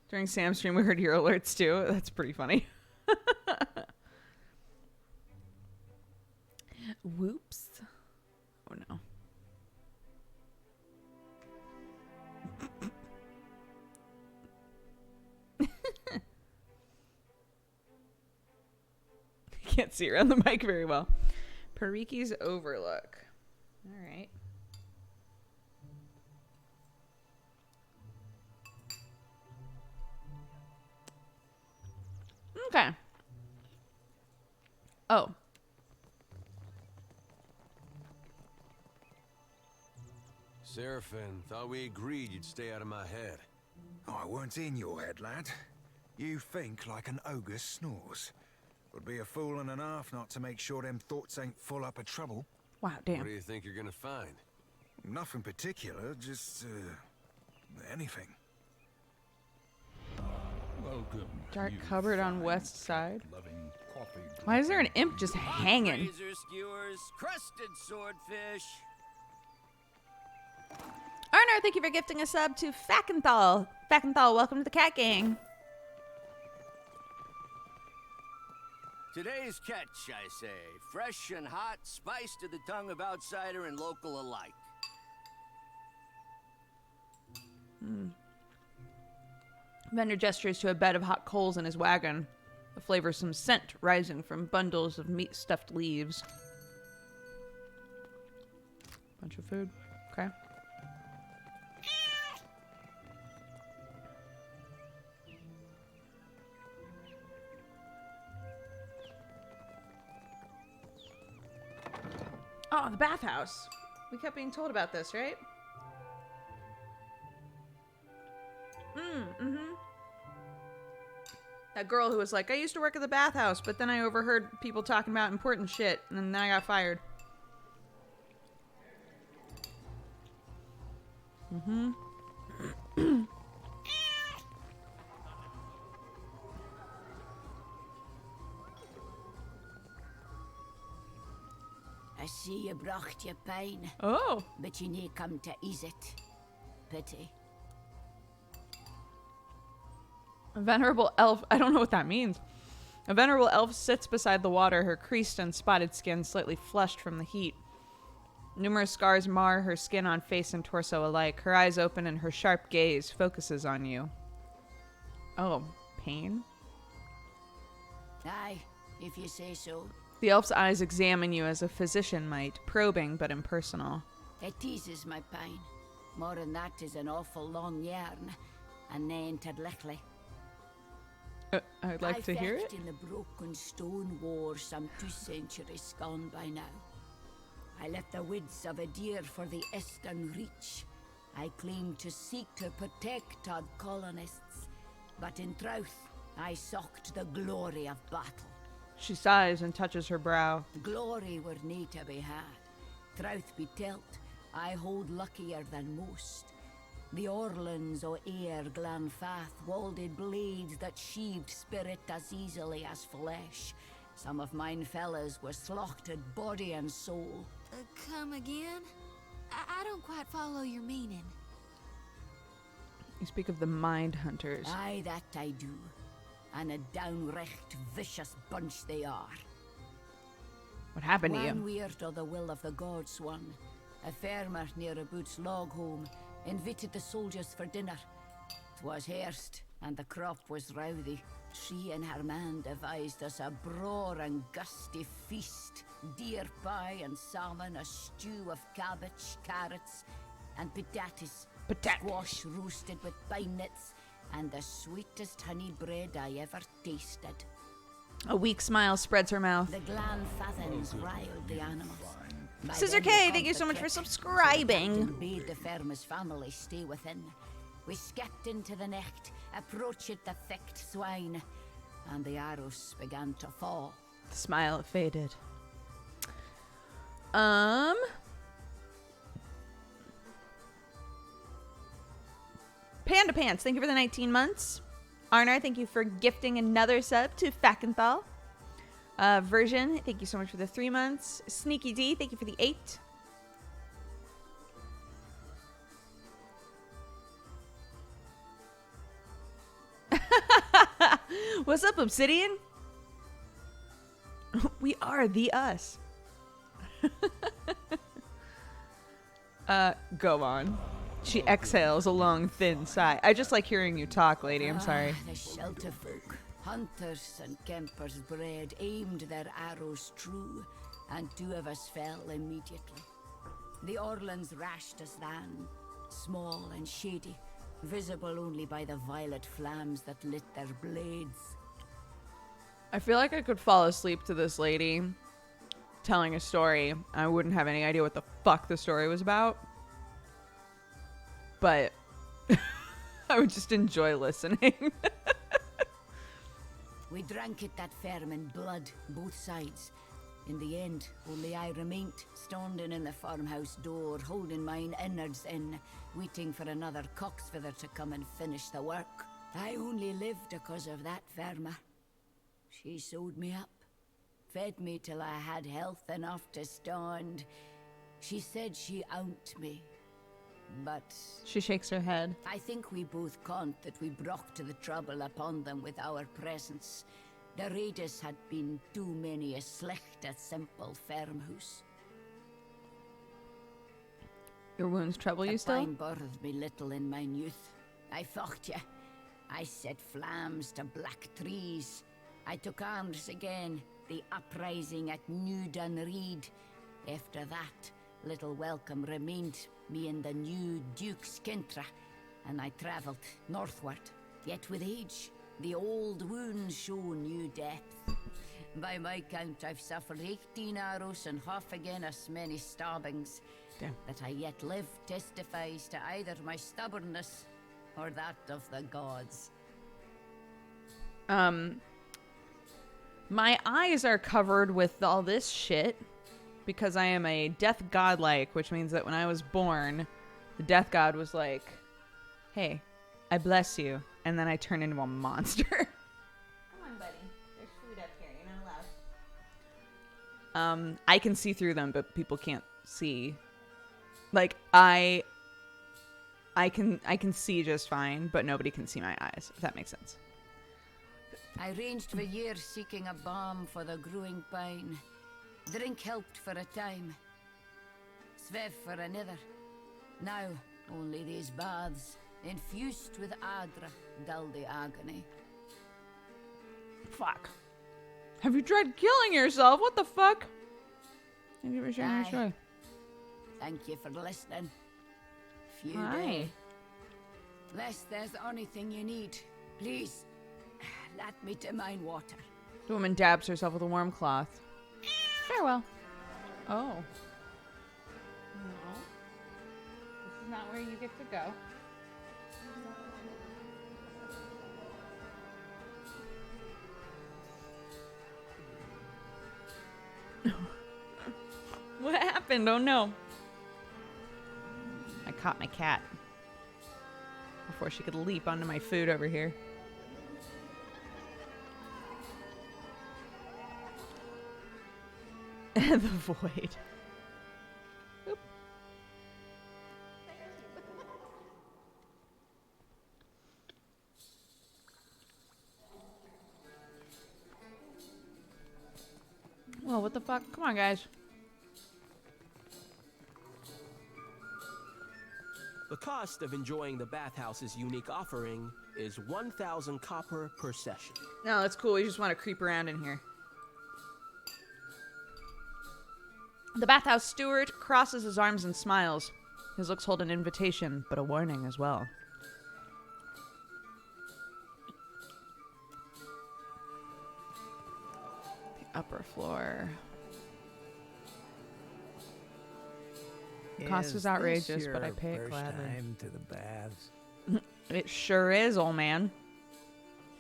During Sam's stream, we heard your alerts too. That's pretty funny. Whoops. Oh no. Can't see around the mic very well. Pariki's Overlook. All right. Okay. Oh. Seraphim, thought we agreed you'd stay out of my head. Oh, I weren't in your head, lad. You think like an ogre snores. Would be a fool and a half not to make sure them thoughts ain't full up of trouble. Wow, What damn. do you think you're gonna find? Nothing particular, just, anything. Welcome. Dark you cupboard on fine west side. cat-loving, coffee Why is there an drinking imp just hanging? Razor skewers, crusted swordfish. Arnar, thank you for gifting a sub to Fackenthal. Fackenthal, welcome to the Cat Gang. Today's catch, I say. Fresh and hot, spiced to the tongue of outsider and local alike. Vendor gestures to a bed of hot coals in his wagon, a flavorsome scent rising from bundles of meat-stuffed leaves. Bunch of food. Okay. Oh, the bathhouse. We kept being told about this, right? Mm-hmm. That girl who was like, I used to work at the bathhouse, but then I overheard people talking about important shit, and then I got fired. Mm-hmm. I see you brought your pain. Oh. But you need come to ease it. Pity. A venerable elf. I don't know what that means. A venerable elf sits beside the water, her creased and spotted skin slightly flushed from the heat. Numerous scars mar her skin on face and torso alike. Her eyes open and her sharp gaze focuses on you. Oh, pain? Aye, if you say so. The elf's eyes examine you as a physician might, probing but impersonal. It eases my pain. More than that is an awful long yarn. And nae to lickly. I'd like to hear it. I fought in the broken stone war some 2 centuries gone by now. I left the woods of a deer for the eastern reach. I claimed to seek to protect our colonists, but in truth, I sought the glory of battle. She sighs and touches her brow. Glory were nae to be had. Truth be told, I hold luckier than most. The Orlands o' Ayr Glanfath wielded blades that sheathed spirit as easily as flesh. Some of mine fellas were slaughtered body and soul. Come again? I don't quite follow your meaning. You speak of the Mind Hunters. Aye, that I do. And a downright vicious bunch they are. What happened to you? One weird o' the will of the gods one. A farmer near a Boots log home invited the soldiers for dinner. 'Twas hairst, and the crop was rowdy. She and her man devised us a broad and gusty feast. Deer pie and salmon, a stew of cabbage, carrots, and potatoes. Squash roasted with pine nuts, and the sweetest honey bread I ever tasted. A weak smile spreads her mouth. The Glanfathans riled the animals. By Scissor then K, we thank you come so to much for trick. subscribing. The captain bade the farmer's family stay within. We skipped into the necht, approached the thick swine, and the arrows began to fall. The smile faded. Panda Pants, thank you for the 19 months. Arnar, thank you for gifting another sub to Fackenthal. Version, thank you so much for the 3 months. Sneaky D, thank you for the 8. What's up, Obsidian? We are the us. Go on. She exhales a long, thin sigh. I just like hearing you talk, lady. I'm sorry. The shelter folk, hunters and campers bred, aimed their arrows true, and 2 of us fell immediately. The Orlands rashed us down, small and shady, visible only by the violet flames that lit their blades. I feel like I could fall asleep to this lady telling a story. I wouldn't have any idea what the fuck the story was about. But I would just enjoy listening. We drank it that firm in blood, both sides. In the end, only I remained, standing in the farmhouse door, holding mine innards in, waiting for another coxfeather to come and finish the work. I only lived because of that farmer. She sewed me up, fed me till I had health enough to stand. She said she owned me, but... She shakes her head. I think we both conned that we brought the trouble upon them with our presence. The raiders had been too many a slecht a simple farmhouse. Your wounds trouble you still? Pine bothered me little in mine youth. I fought ya. I set flames to black trees. I took arms again, the uprising at New Dunreed. After that, little welcome remained me in the new Duke's Kintra, and I travelled northward. Yet with age, the old wounds show new depth. By my count, I've suffered 18 arrows and half again as many stabbings. Damn. That I yet live testifies to either my stubbornness or that of the gods. My eyes are covered with all this shit because I am a death godlike, which means that when I was born, the death god was like, hey, I bless you. And then I turn into a monster. Come on, buddy. There's food up here. You're not allowed. I can see through them, but people can't see. Like, I can see just fine, but nobody can see my eyes, if that makes sense. I ranged for years seeking a balm for the growing pine. Drink helped for a time, svev for another. Now, only these baths, infused with Adra, dull the agony. Fuck. Have you tried killing yourself? What the fuck? Thank you for sharing your Aye. story. Thank you for listening. Few Aye. day. Lest there's anything you need, please, let me to mine water. The woman dabs herself with a warm cloth. Farewell. Oh. No. This is not where you get to go. What happened? Oh no. I caught my cat before she could leap onto my food over here. The void. Oop. Whoa, what the fuck? Come on, guys. The cost of enjoying the bathhouse's unique offering is 1,000 copper per session. No, that's cool. We just want to creep around in here. The bathhouse steward crosses his arms and smiles. His looks hold an invitation, but a warning as well. The upper floor. The cost is outrageous, but I pay it gladly. Time to the baths. It sure is, old man.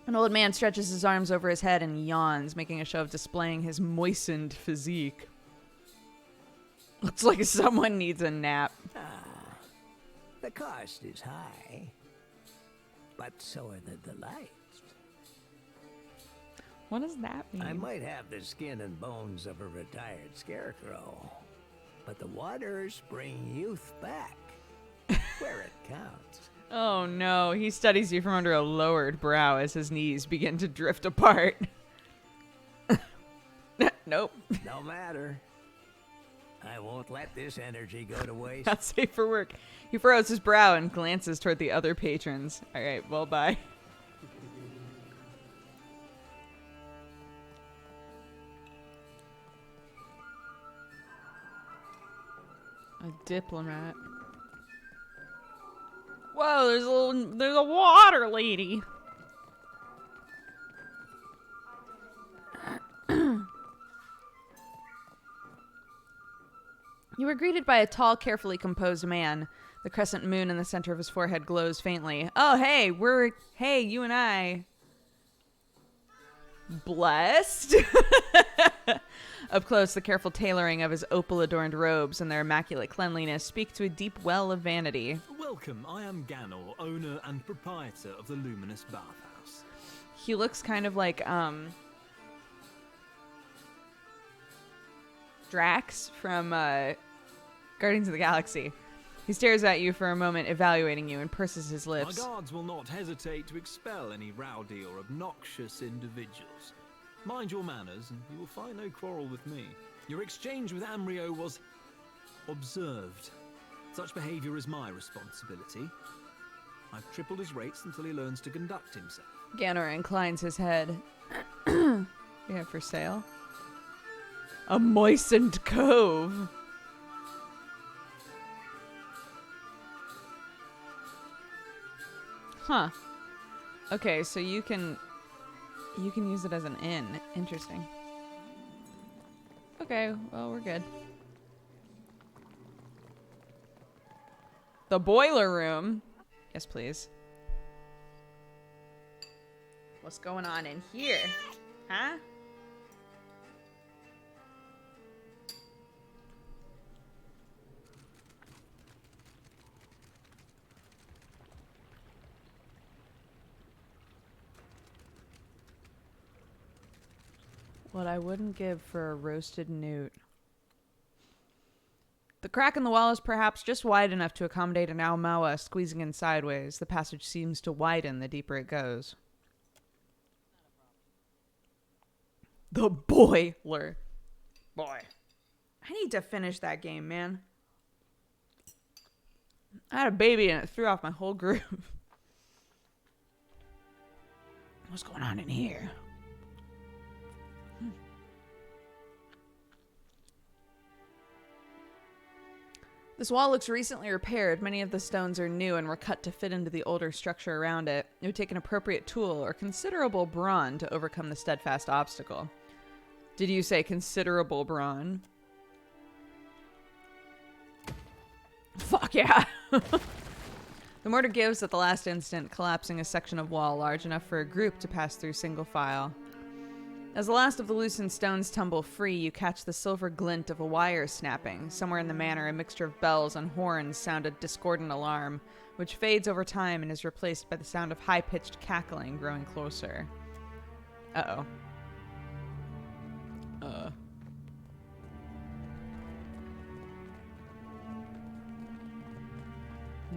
An old man stretches his arms over his head and yawns, making a show of displaying his moistened physique. Looks like someone needs a nap. The cost is high, but so are the delights. What does that mean? I might have the skin and bones of a retired scarecrow, but the waters bring youth back where it counts. Oh no, he studies you from under a lowered brow as his knees begin to drift apart. Nope. No matter. I won't let this energy go to waste. Not safe for work. He furrows his brow and glances toward the other patrons. Alright, well, bye. A diplomat. Whoa, there's a water lady. You were greeted by a tall, carefully composed man. The crescent moon in the center of his forehead glows faintly. Oh, hey, you and I. Blessed? Up close, the careful tailoring of his opal-adorned robes and their immaculate cleanliness speak to a deep well of vanity. Welcome, I am Ganor, owner and proprietor of the Luminous Bathhouse. He looks kind of like, Drax from, Guardians of the Galaxy. He stares at you for a moment, evaluating you, and purses his lips. My guards will not hesitate to expel any rowdy or obnoxious individuals. Mind your manners, and you will find no quarrel with me. Your exchange with Amrio was observed. Such behavior is my responsibility. I've tripled his rates until he learns to conduct himself. Ganor inclines his head. You have for sale? A moistened cove. Huh. Okay, so you can use it as an inn. Interesting. Okay, well, we're good. The boiler room. Yes, please. What's going on in here? Huh? What I wouldn't give for a roasted newt. The crack in the wall is perhaps just wide enough to accommodate an Aumaua squeezing in sideways. The passage seems to widen the deeper it goes. The boiler. Boy. I need to finish that game, man. I had a baby and it threw off my whole groove. What's going on in here? This wall looks recently repaired. Many of the stones are new and were cut to fit into the older structure around it. It would take an appropriate tool or considerable brawn to overcome the steadfast obstacle. Did you say considerable brawn? Fuck yeah! The mortar gives at the last instant, collapsing a section of wall large enough for a group to pass through single file. As the last of the loosened stones tumble free, you catch the silver glint of a wire snapping. Somewhere in the manor, a mixture of bells and horns sound a discordant alarm, which fades over time and is replaced by the sound of high-pitched cackling growing closer. Uh-oh.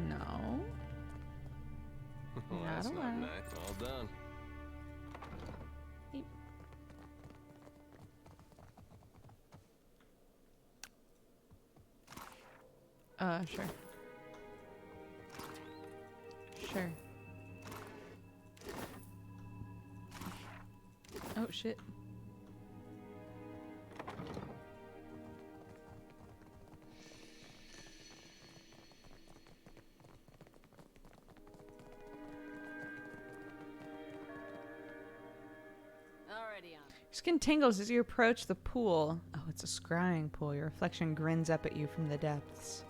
No. Well, that's not nice. All done. Sure. Sure. Oh, shit. Your skin tingles as you approach the pool. Oh, it's a scrying pool. Your reflection grins up at you from the depths.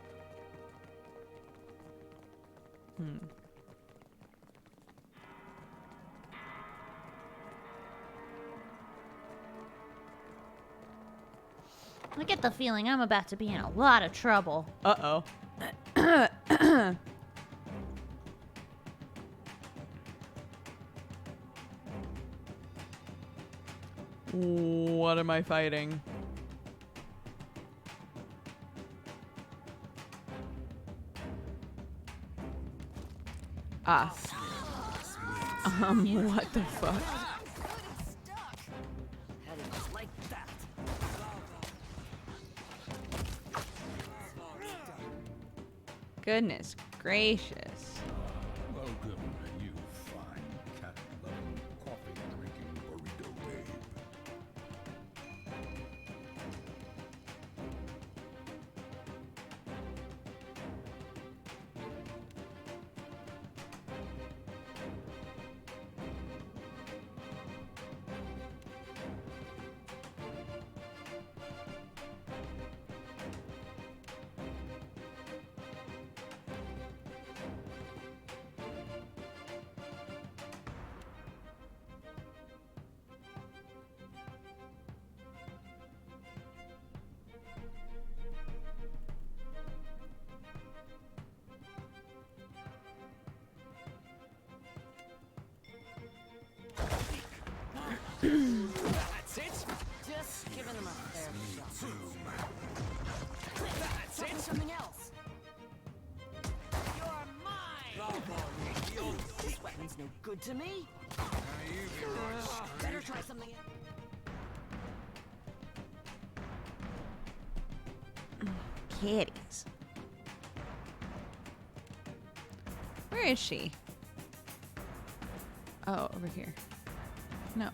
I get the feeling I'm about to be in a lot of trouble. Uh-oh. What am I fighting? Ah. What the fuck? Goodness gracious. Welcome, you fine cat-loving, coffee-drinking burrito babe. good to me. Better try something else. Kitties. Where is she? Oh, over here. No.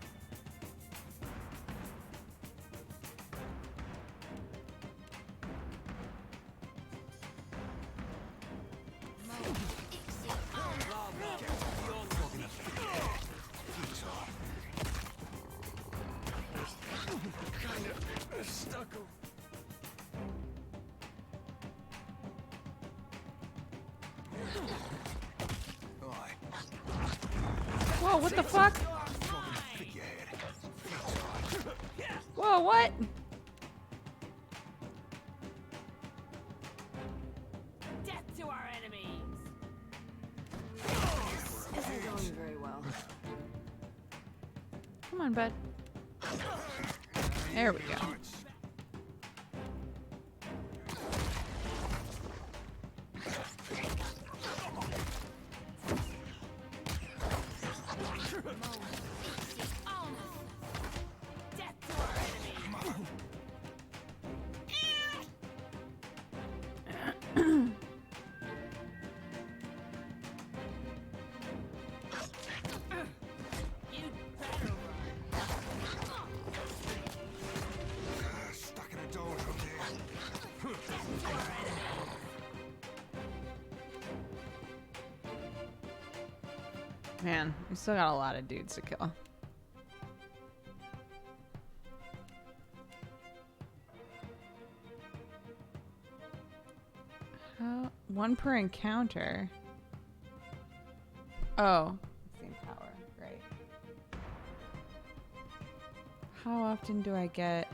Whoa, what the fuck? Whoa, what? Death to our enemies! This isn't going very well. Come on, bud. There we go. Man, we still got a lot of dudes to kill. How? One per encounter. Oh, same power, right. How often do I get...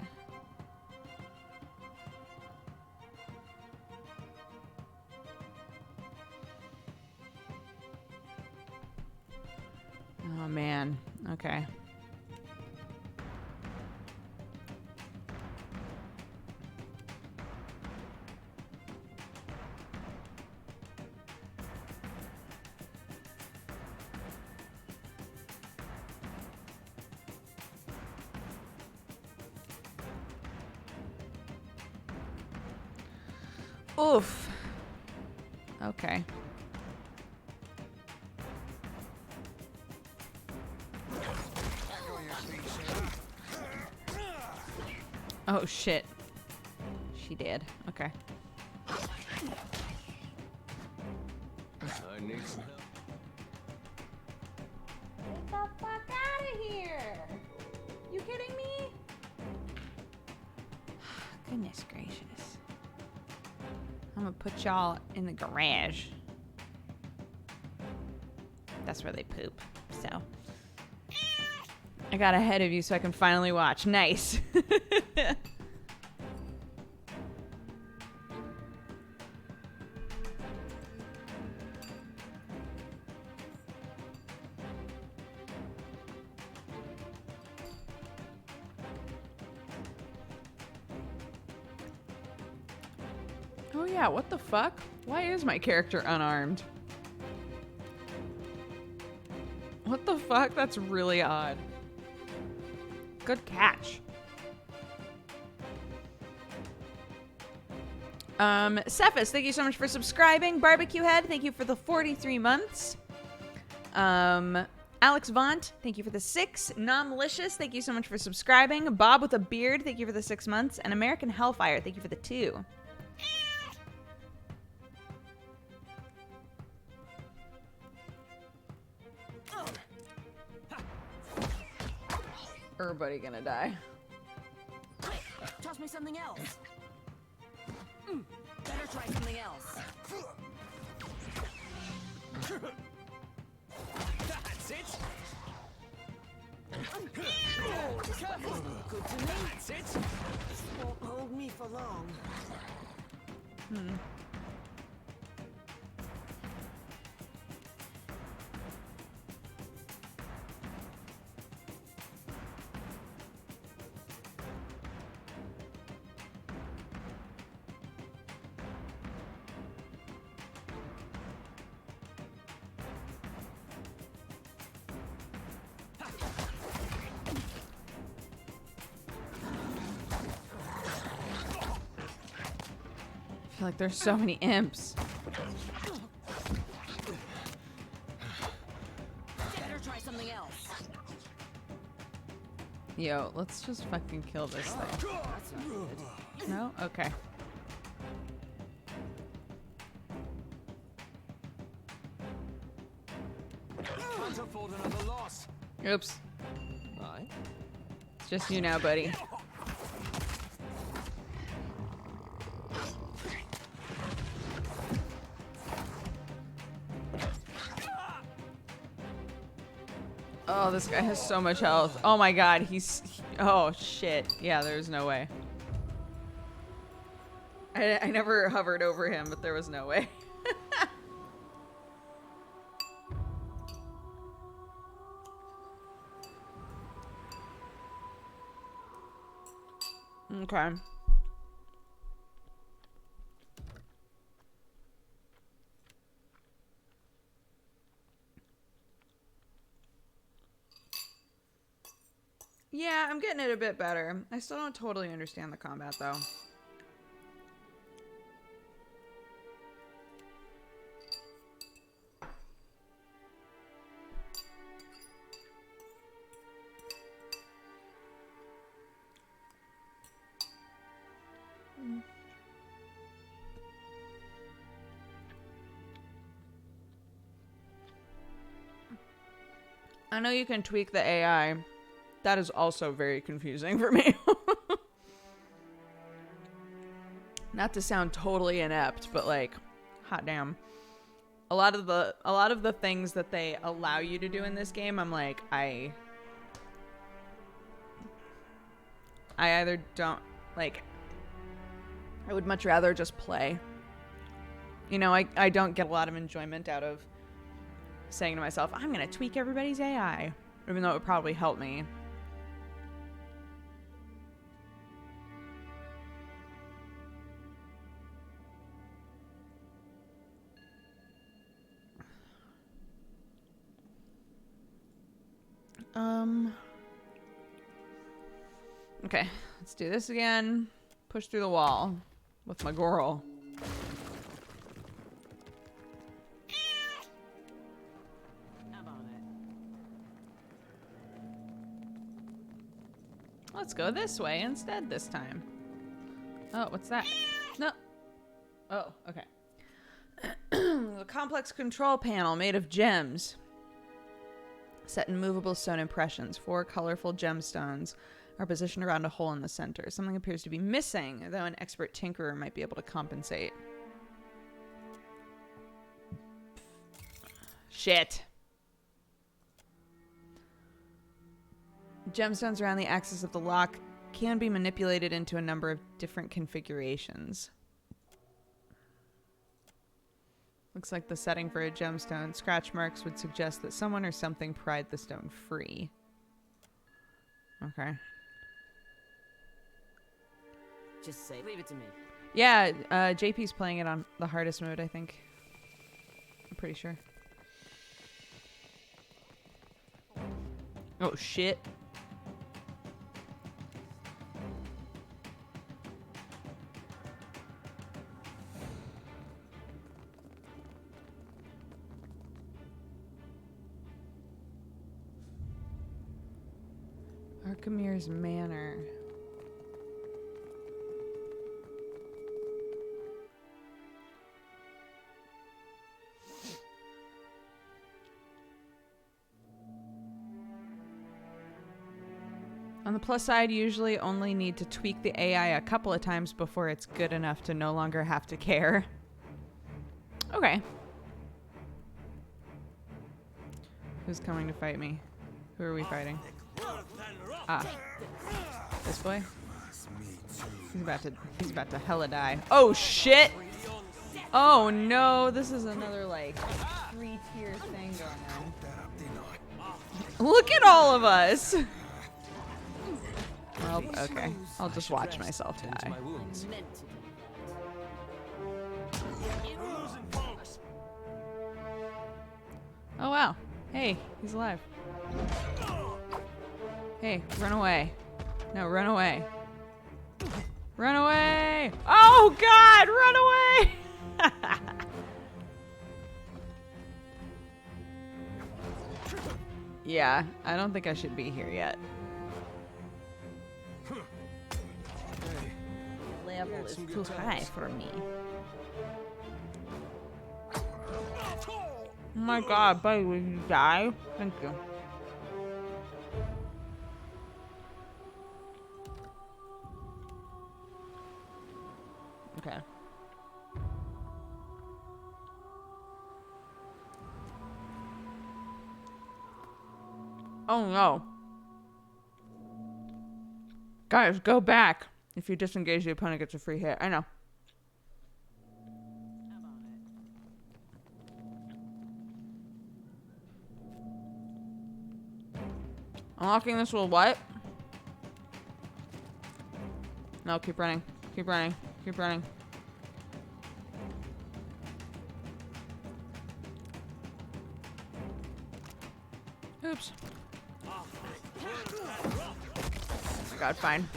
Oh man, okay. Oof. Okay. Oh shit. She did. Okay. I need some help. Get the fuck out of here! You kidding me? Goodness gracious. I'm gonna put y'all in the garage. That's where they poop. So. I got ahead of you so I can finally watch. Nice. Oh yeah, what the fuck? Why is my character unarmed? What the fuck? That's really odd. Good catch. Cephas, thank you so much for subscribing. Barbecue Head, thank you for the 43 months. Alex Vaunt, thank you for the 6. Non-Malicious, thank you so much for subscribing. Bob with a Beard, thank you for the 6 months. And American Hellfire, thank you for the 2. Everybody gonna die. Toss me something else. Better try something else. That's it. This weapon's good to me. That's it. Won't hold me for long. feel like there's so many imps. Better try something else. Yo, let's just fucking kill this thing. That's not good. No? Okay. Can't afford another loss. Oops. Aye. It's just you now, buddy. Oh, this guy has so much health. Oh my god, oh shit. Yeah, there's no way. I never hovered over him, but there was no way. Okay. Yeah, I'm getting it a bit better. I still don't totally understand the combat, though. I know you can tweak the AI. That is also very confusing for me. Not to sound totally inept, but like, hot damn. A lot of the things that they allow you to do in this game, I'm like, I either don't like. I would much rather just play. You know, I don't get a lot of enjoyment out of saying to myself, I'm gonna tweak everybody's AI, even though it would probably help me. Okay, let's do this again. Push through the wall with my girl. Let's go this way instead this time. Oh, what's that? No. Oh, okay. A complex control panel made of gems. Set in movable stone impressions. 4 colorful gemstones are positioned around a hole in the center. Something appears to be missing, though an expert tinkerer might be able to compensate. Shit. Gemstones around the axis of the lock can be manipulated into a number of different configurations. Looks like the setting for a gemstone. Scratch marks would suggest that someone or something pried the stone free. Okay. Just say, leave it to me. Yeah, JP's playing it on the hardest mode, I think. I'm pretty sure. Oh, shit. Arkamir's Manor. On the plus side, you usually only need to tweak the AI a couple of times before it's good enough to no longer have to care. Okay. Who's coming to fight me? Who are we fighting? Ah. This boy? He's about to hella die. Oh shit! Oh no, this is another like 3-tier thing going on. Look at all of us! Well, okay. I'll just watch myself die. Oh wow. Hey, he's alive. Hey, run away. No, run away. Run away! Oh God, run away! Yeah, I don't think I should be here yet. Level is too high for me. Oh my God, buddy, will you die? Thank you. Okay. Oh no. Guys, go back. If you disengage, the opponent gets a free hit. I know. Unlocking this will what? No, keep running. Keep running. Keep running. Oops. Oh my God, fine.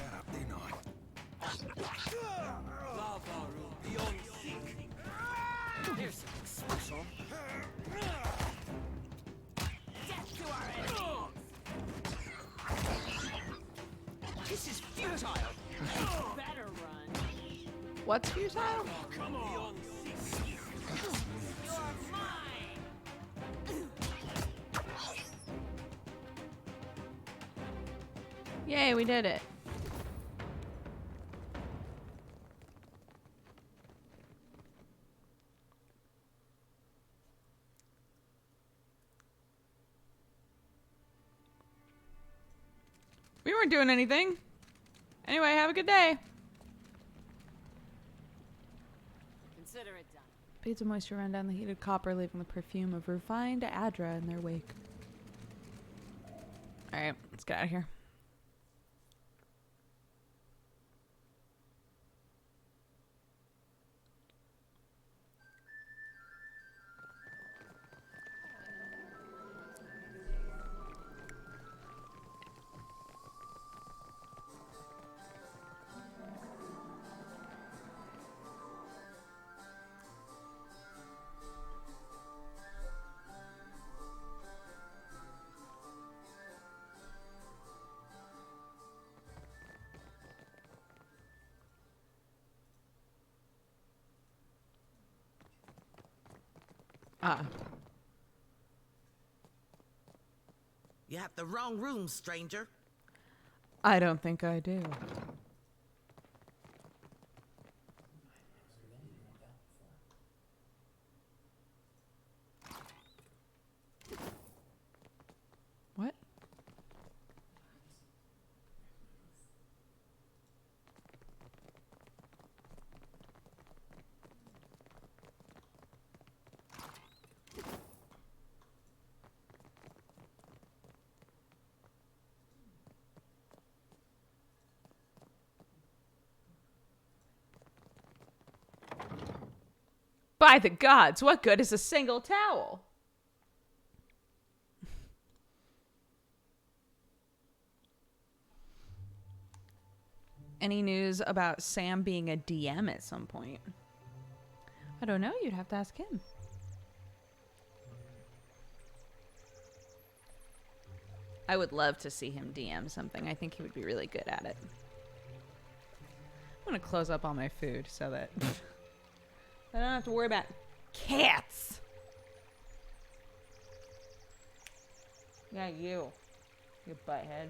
Here's something special. Death to our enemies. This is futile. Better run. What's futile? Come on. You're mine. Yay, we did it. We weren't doing anything. Anyway, have a good day. Consider it done. Beads of moisture run down the heated copper, leaving the perfume of refined Adra in their wake. Alright, let's get out of here. You have the wrong room, stranger. I don't think I do. What? By the gods, what good is a single towel? Any news about Sam being a DM at some point? I don't know. You'd have to ask him. I would love to see him DM something. I think he would be really good at it. I'm going to close up all my food so that I don't have to worry about cats. Yeah, you butthead.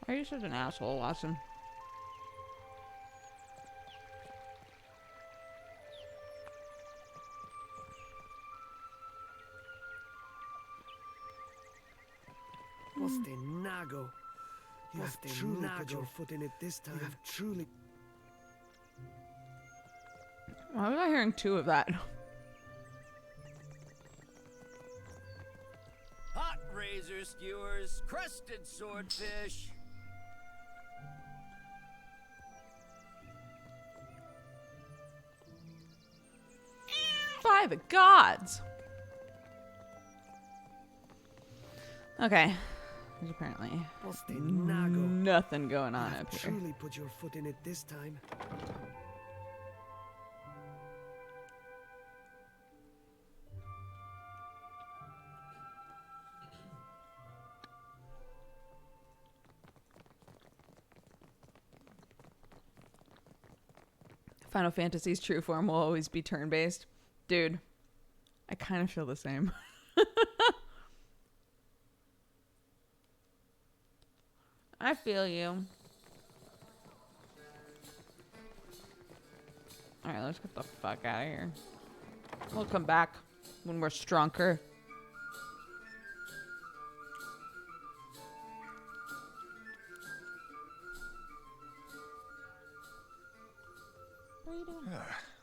Why are you such an asshole, Watson? Nago. You have truly put your foot in it this time. You have truly. Why was I hearing two of that? Hot razor skewers, crusted swordfish. By the gods. Okay. There's apparently nothing going on up here. Truly put your foot in it this time. Final Fantasy's true form will always be turn-based. Dude, I kind of feel the same. I feel you. Alright, let's get the fuck out of here. We'll come back when we're stronger. What are you doing?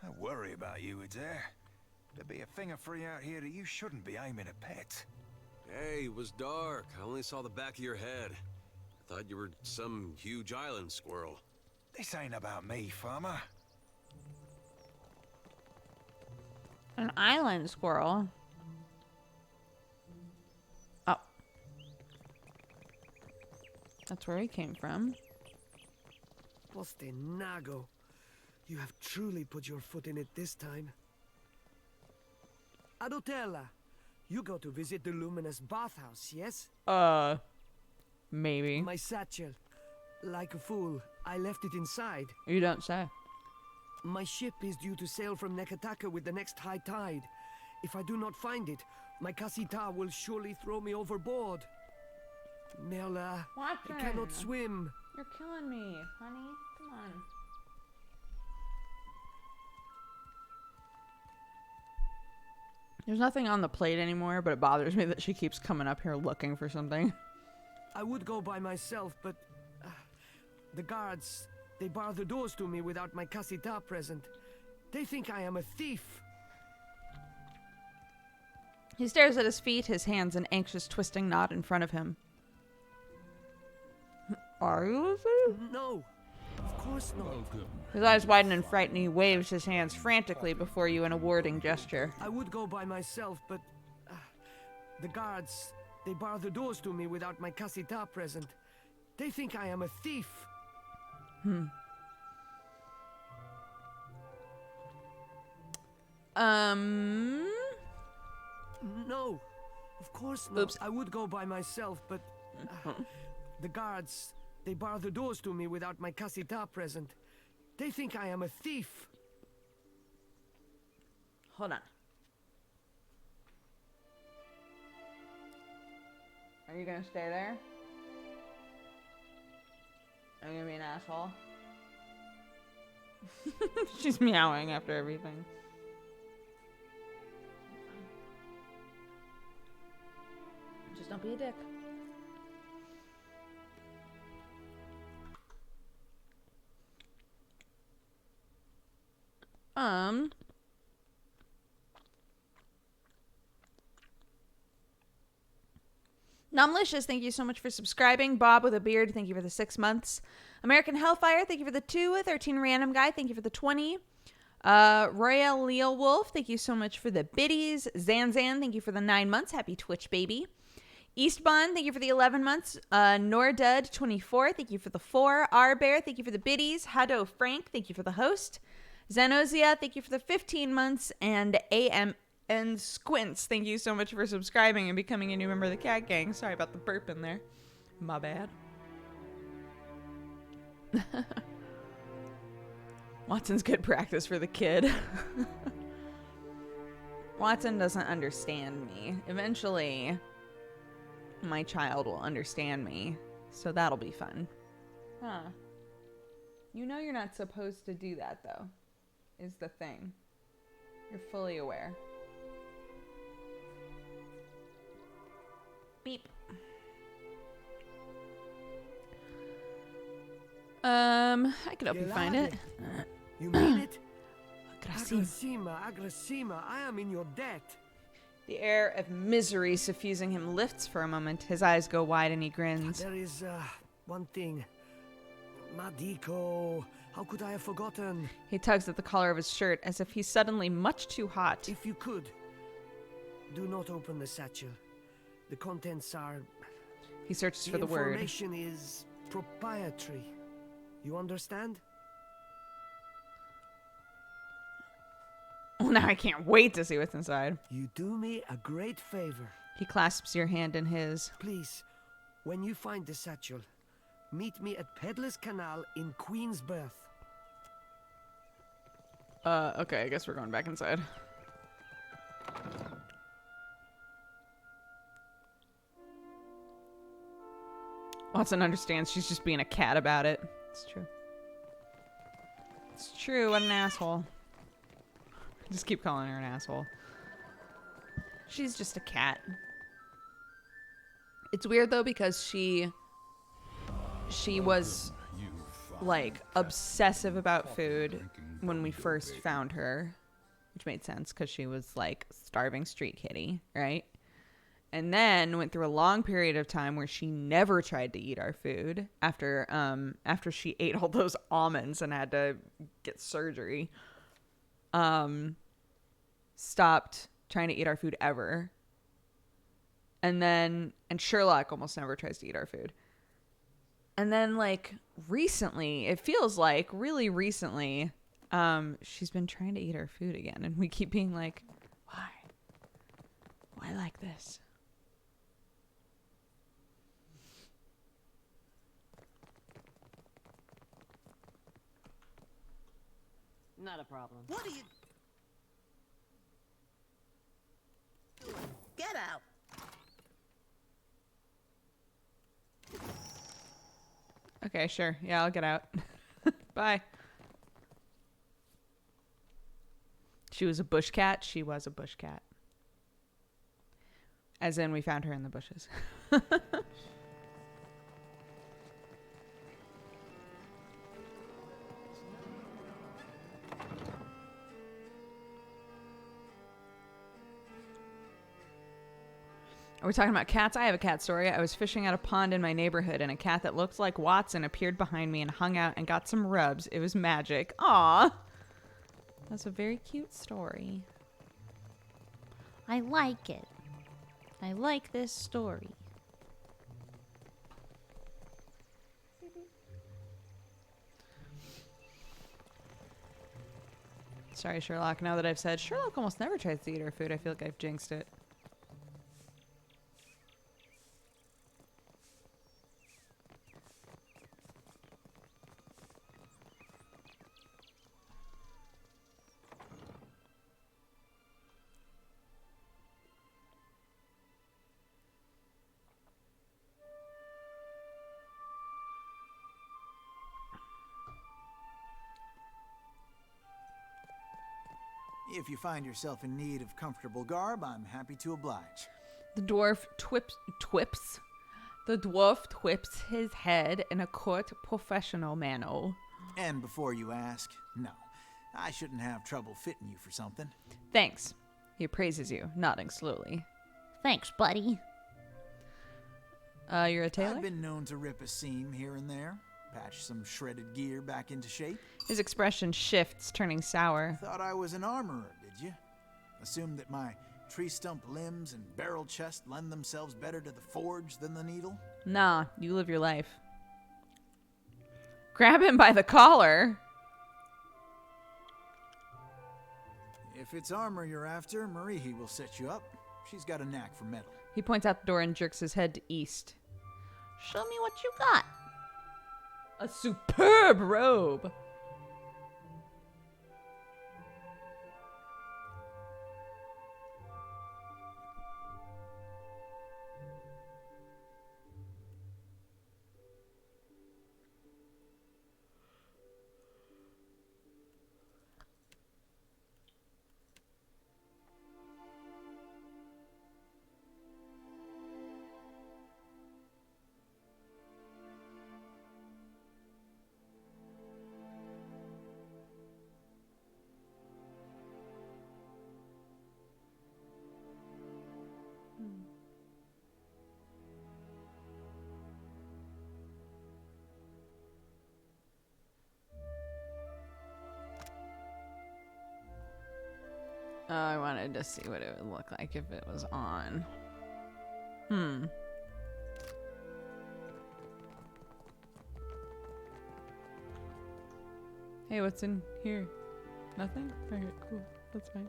I worry about you, Adair. There'd be a thing of free out here that you shouldn't be aiming at pets. Hey, it was dark. I only saw the back of your head. I thought you were some huge island squirrel. This ain't about me, farmer. An island squirrel. Oh. That's where he came from. Nago. You have truly put your foot in it this time. Adotella, you go to visit the luminous bathhouse, yes? Maybe. My satchel. Like a fool, I left it inside. You don't say. My ship is due to sail from Nekataka with the next high tide. If I do not find it, my Kasita will surely throw me overboard. Merla, I cannot swim. You're killing me, honey. Come on. There's nothing on the plate anymore, but it bothers me that she keeps coming up here looking for something. I would go by myself, but the guards, they bar the doors to me without my Kasita present. They think I am a thief. He stares at his feet, his hands an anxious twisting knot in front of him. Are you a thief? No, of course not. His eyes widen in fright and he waves his hands frantically before you in a warding gesture. I would go by myself, but the guards, they bar the doors to me without my Kasita present. They think I am a thief. No, of course not. Oops. I would go by myself, but the guards, they bar the doors to me without my Kasita present. They think I am a thief. Hold on. Are you gonna stay there? Are you gonna be an asshole? She's meowing after everything. Just don't be a dick. Nomlicious, thank you so much for subscribing. Bob with a beard, thank you for the 6 months. American Hellfire, thank you for the 2. 13 Random Guy, thank you for the 20. Royal Leo Wolf, thank you so much for the biddies. Zanzan, thank you for the 9 months. Happy Twitch, baby. Eastbond, thank you for the 11 months. Nordud, 24, thank you for the 4. Bear, thank you for the biddies. Hado Frank, thank you for the host. Zenozia, thank you for the 15 months. And AMN Squints, thank you so much for subscribing and becoming a new member of the Cat Gang. Sorry about the burp in there. My bad. Watson's good practice for the kid. Watson doesn't understand me. Eventually, my child will understand me, so that'll be fun. Huh. You know you're not supposed to do that, though, is the thing. You're fully aware. Beep. I could help you find it. You mean it? Agrasima. Agrasima, I am in your debt. The air of misery suffusing him lifts for a moment. His eyes go wide and he grins. There is one thing. Madiko, How could I have forgotten? He tugs at the collar of his shirt as if he's suddenly much too hot. If you could, do not open the satchel. The contents are... He searches for the word. Information is proprietary. You understand? Well, now I can't wait to see what's inside. You do me a great favor. He clasps your hand in his. Please, when you find the satchel, meet me at Peddler's Canal in Queensberth. Okay, I guess we're going back inside. Watson understands she's just being a cat about it. It's true. It's true, what an asshole. Just keep calling her an asshole. She's just a cat. It's weird though because she was like obsessive about food when we first found her, which made sense because she was like starving street kitty, right? And then went through a long period of time where she never tried to eat our food after she ate all those almonds and had to get surgery. Stopped trying to eat our food ever. And Sherlock almost never tries to eat our food. And then like recently, it feels like really recently, she's been trying to eat our food again. And we keep being like, why? Why like this? Not a problem. What are you... Get out! Okay, sure. Yeah, I'll get out. Bye. She was a bush cat. She was a bush cat. As in, we found her in the bushes. Are we talking about cats? I have a cat story. I was fishing at a pond in my neighborhood, and a cat that looked like Watson appeared behind me and hung out and got some rubs. It was magic. Aw. That's a very cute story. I like it. I like this story. Sorry, Sherlock. Now that I've said Sherlock almost never tries to eat our food, I feel like I've jinxed it. If you find yourself in need of comfortable garb, I'm happy to oblige. The dwarf twips. The dwarf twips his head in a court professional manner. And before you ask, no, I shouldn't have trouble fitting you for something. Thanks. He praises you, nodding slowly. Thanks, buddy. You're a tailor? I've been known to rip a seam here and there, patch some shredded gear back into shape. His expression shifts, turning sour. Thought I was an armorer, did you? Assumed that my tree stump limbs and barrel chest lend themselves better to the forge than the needle? Nah, you live your life. Grab him by the collar. If it's armor you're after, Marihi will set you up. She's got a knack for metal. He points out the door and jerks his head to east. Show me what you got. A superb robe. Oh, I wanted to see what it would look like if it was on. Hey, what's in here? Nothing? Okay, cool. That's fine.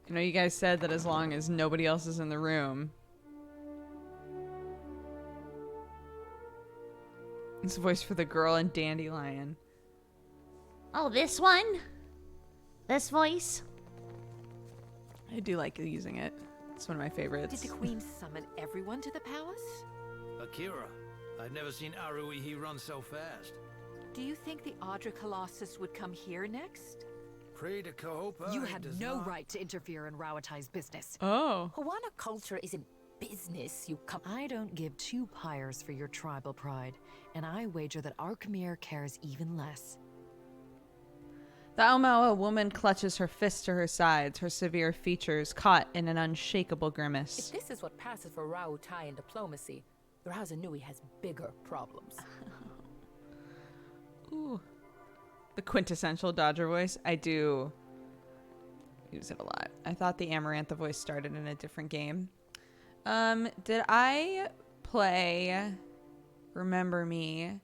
You know, you guys said that as long as nobody else is in the room. It's a voice for the girl in Dandelion. Oh, this one? This voice? I do like using it. It's one of my favorites. Did the queen summon everyone to the palace? Akira, I've never seen Aruihi run so fast. Do you think the Audra Colossus would come here next? Pray to Kahopa. You had no right to interfere in Rauatai's business. Oh. Huana culture isn't business, you come. I don't give two pyres for your tribal pride, and I wager that Arkemir cares even less. The Aumaua woman clutches her fists to her sides, her severe features caught in an unshakable grimace. If this is what passes for Rauatai in diplomacy, Razanui has bigger problems. Ooh. The quintessential Dodger voice. I do use it a lot. I thought the Amarantha voice started in a different game. Did I play Remember Me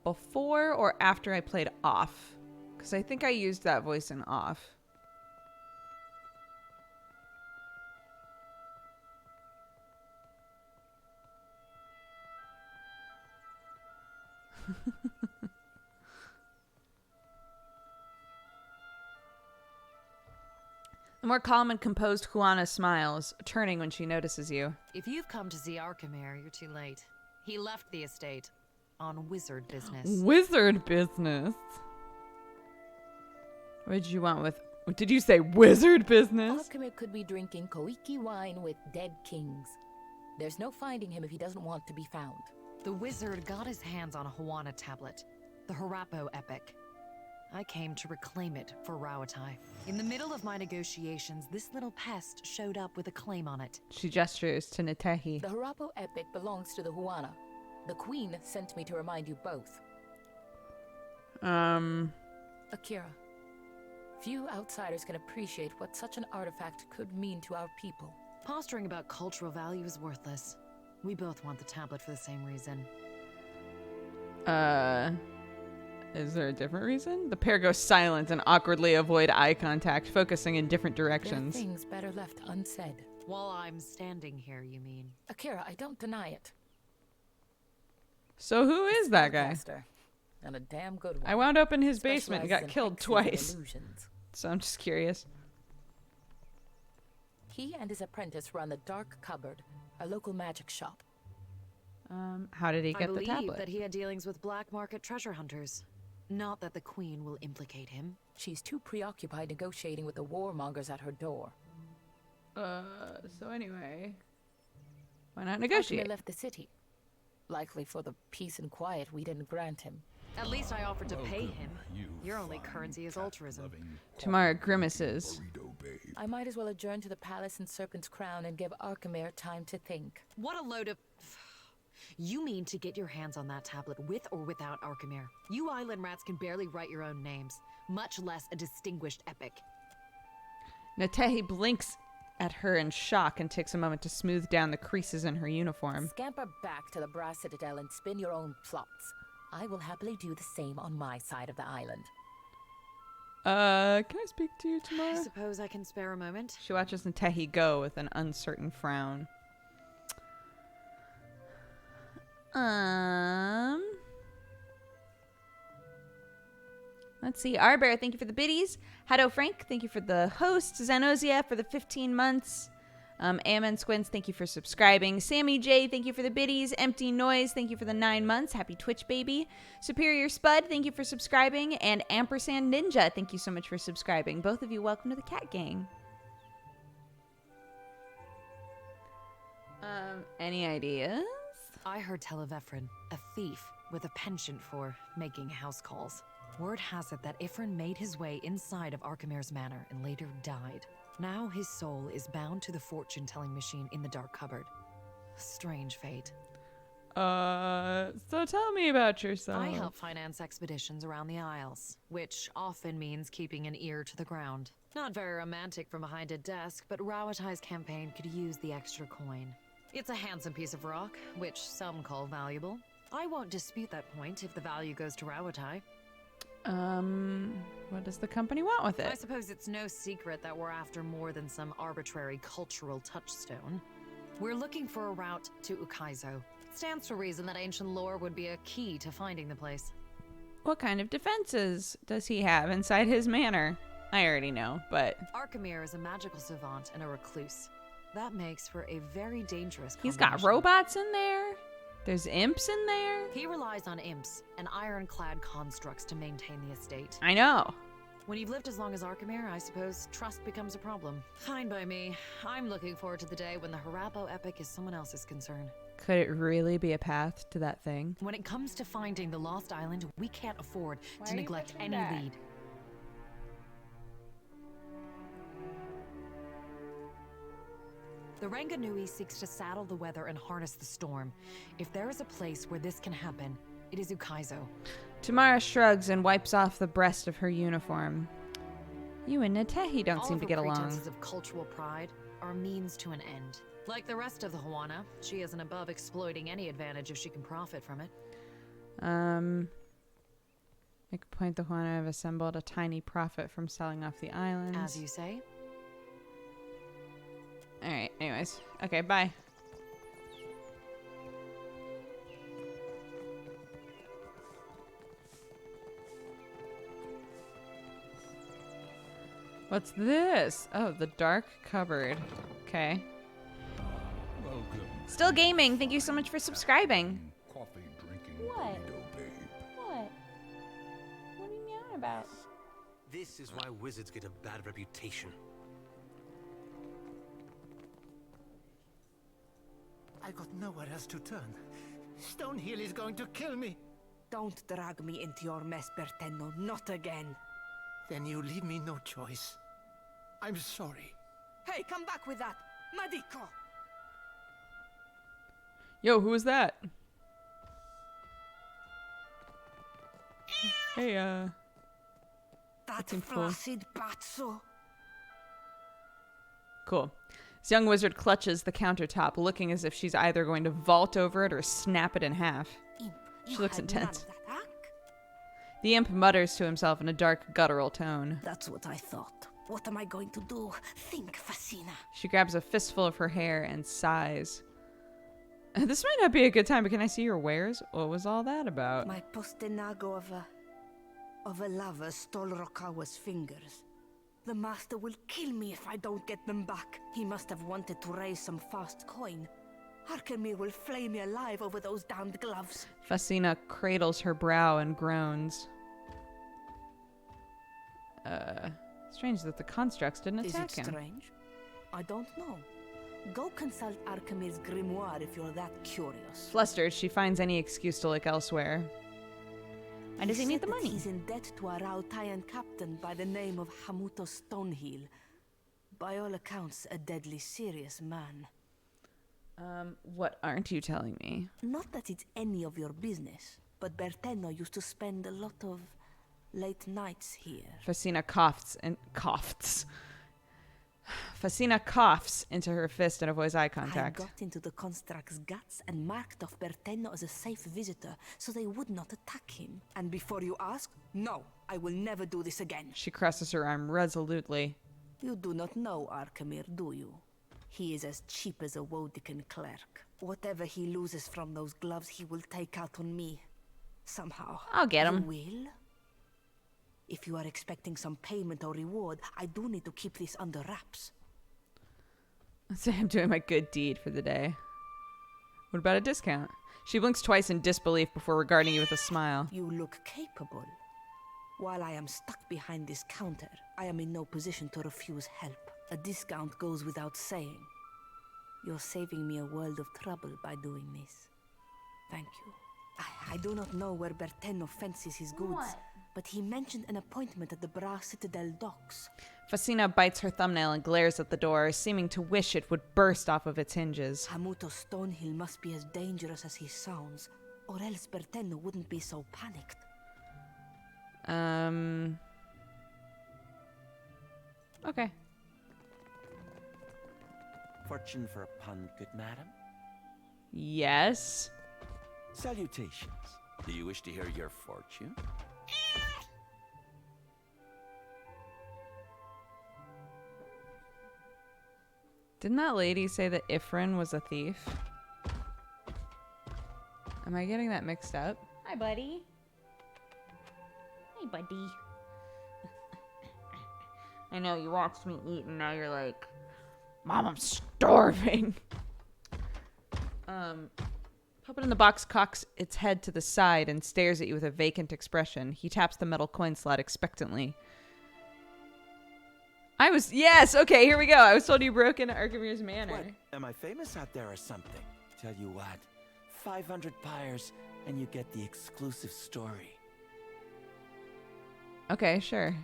before or after I played Off? Because I think I used that voice in Off. The more calm and composed Juana smiles, turning when she notices you. If you've come to see Arkemir, you're too late. He left the estate on wizard business. Wizard business? What did you want with... Did you say wizard business? Arkemir could be drinking Koiki wine with dead kings. There's no finding him if he doesn't want to be found. The wizard got his hands on a Huana tablet, the Harapo epic. I came to reclaim it for Rauatai. In the middle of my negotiations, this little pest showed up with a claim on it. She gestures to Natehi. The Harapo epic belongs to the Huana. The queen sent me to remind you both. Akira, few outsiders can appreciate what such an artifact could mean to our people. Posturing about cultural value is worthless. We both want the tablet for the same reason. Is there a different reason? The pair go silent and awkwardly avoid eye contact, focusing in different directions. There are things better left unsaid. While I'm standing here, you mean? Akira, I don't deny it. So who is that guy? And a damn good one. I wound up in his basement and got Specializes in killed hexes twice. and illusions. So I'm just curious. He and his apprentice run the Dark Cupboard, a local magic shop. How did he get the I tablet? believe that he had dealings with black market treasure hunters. Not that the queen will implicate him. She's too preoccupied negotiating with the warmongers at her door. So anyway, why not negotiate? Arkemir left the city. Likely for the peace and quiet we didn't grant him. At least I offered to pay him. Your only currency is altruism. Tamara grimaces. I might as well adjourn to the palace in Serpent's Crown and give Arkemir time to think. What a load of... You mean to get your hands on that tablet with or without Arkemir? You island rats can barely write your own names, much less a distinguished epic. Natehi blinks at her in shock and takes a moment to smooth down the creases in her uniform. Scamper back to the Brass Citadel and spin your own plots. I will happily do the same on my side of the island. Can I speak to you, I Tamara? suppose I can spare a moment. She watches Natehi go with an uncertain frown. Let's see. Arbear, thank you for the biddies. Hado Frank, thank you for the host. Zanozia for the 15 months. Ammon Squins, thank you for subscribing. Sammy J, thank you for the biddies. Empty Noise, thank you for the 9 months. Happy Twitch, baby. Superior Spud, thank you for subscribing. And Ampersand Ninja, thank you so much for subscribing. Both of you, welcome to the Cat Gang. Any ideas? I heard tell of Ephron, a thief with a penchant for making house calls. Word has it that Ephron made his way inside of Archimer's manor and later died. Now his soul is bound to the fortune-telling machine in the Dark Cupboard. Strange fate. So tell me about yourself. I help finance expeditions around the Isles, which often means keeping an ear to the ground. Not very romantic from behind a desk, but Rawatai's campaign could use the extra coin. It's a handsome piece of rock, which some call valuable. I won't dispute that point if the value goes to Rawatai. What does the company want with it? I suppose it's no secret that we're after more than some arbitrary cultural touchstone. We're looking for a route to Ukaizo. Stands to reason that ancient lore would be a key to finding the place. What kind of defenses does he have inside his manor? I already know, but... Archimir is a magical savant and a recluse. That makes for a very dangerous He's got robots in there. There's imps in there. He relies on imps and ironclad constructs to maintain the estate. I know. When you've lived as long as Archimir, I suppose trust becomes a problem. Fine by me. I'm looking forward to the day when the Harappo epic is someone else's concern. Could it really be a path to that thing? When it comes to finding the Lost Island, we can't afford to neglect any lead. The Ranganui seeks to saddle the weather and harness the storm. If there is a place where this can happen, it is Ukaizo. Tamara shrugs and wipes off the breast of her uniform. You and Natehi don't All seem of to her get along. pretenses of cultural pride are a means to an end. Like the rest of the Huana, she isn't above exploiting any advantage if she can profit from it. Make a point the Huana have assembled a tiny profit from selling off the islands. As you say. Alright, anyways. Okay, bye. What's this? Oh, the dark cupboard. Okay. Welcome. Still gaming. Thank you so much for subscribing. Coffee drinking What? burrito babe. What? What are you meowing about? This is why wizards get a bad reputation. I got nowhere else to turn. Stonehill is going to kill me. Don't drag me into your mess, Bertenno. Not again. Then you leave me no choice. I'm sorry. Hey, come back with that. Madiko! Yo, who was that? Hey, That seems cool. flaccid pazzo. Cool. This young wizard clutches the countertop, looking as if she's either going to vault over it or snap it in half. She looks intense. The imp mutters to himself in a dark, guttural tone. That's what I thought. What am I going to do? Think, Fascina. She grabs a fistful of her hair and sighs. This might not be a good time, but can I see your wares? What was all that about? My postenago of a lover stole Rokawa's fingers. The master will kill me if I don't get them back. He must have wanted to raise some fast coin. Arkemir will flay me alive over those damned gloves. Fascina cradles her brow and groans. Strange that the constructs didn't attack him. Is it strange? I don't know. Go consult Arkemir's grimoire if you're that curious. Flustered, she finds any excuse to look elsewhere. Why does he need the said that money? He's in debt to a Rautaian captain by the name of Hamuto Stonehill. By all accounts, a deadly serious man. What aren't you telling me? Not that it's any of your business, but Bertenno used to spend a lot of late nights here. Fascina coughs and coughs. Fascina coughs into her fist and avoids eye I contact. got into the construct's guts and marked off Bertenno as a safe visitor so they would not attack him. And before you ask, no, I will never do this again. She crosses her arm resolutely. You do not know Arkemir, do you? He is as cheap as a Wodican clerk. Whatever he loses from those gloves, he will take out on me. Somehow. I'll get him. You will? If you are expecting some payment or reward, I do need to keep this under wraps. Let's say I'm doing my good deed for the day. What about a discount? She blinks twice in disbelief before regarding you with a smile. You look capable. While I am stuck behind this counter, I am in no position to refuse help. A discount goes without saying. You're saving me a world of trouble by doing this. Thank you. I do not know where Bertenno fences his goods, but he mentioned an appointment at the Bra Citadel docks. Fasina bites her thumbnail and glares at the door, seeming to wish it would burst off of its hinges. Hamuto Stonehill must be as dangerous as he sounds, or else Berteno wouldn't be so panicked. Okay. Fortune for a pun, good madam? Yes. Salutations. Do you wish to hear your fortune? Didn't that lady say that Ifrin was a thief? Am I getting that mixed up? Hi, buddy. Hey, buddy. I know, you watched me eat and now you're like, Mom, I'm starving. Puppet in the box cocks its head to the side and stares at you with a vacant expression. He taps the metal coin slot expectantly. Yes, okay, here we go. I was told you broke into Archimede's manor. What? Am I famous out there or something? Tell you what, 500 pyres and you get the exclusive story. Okay, sure.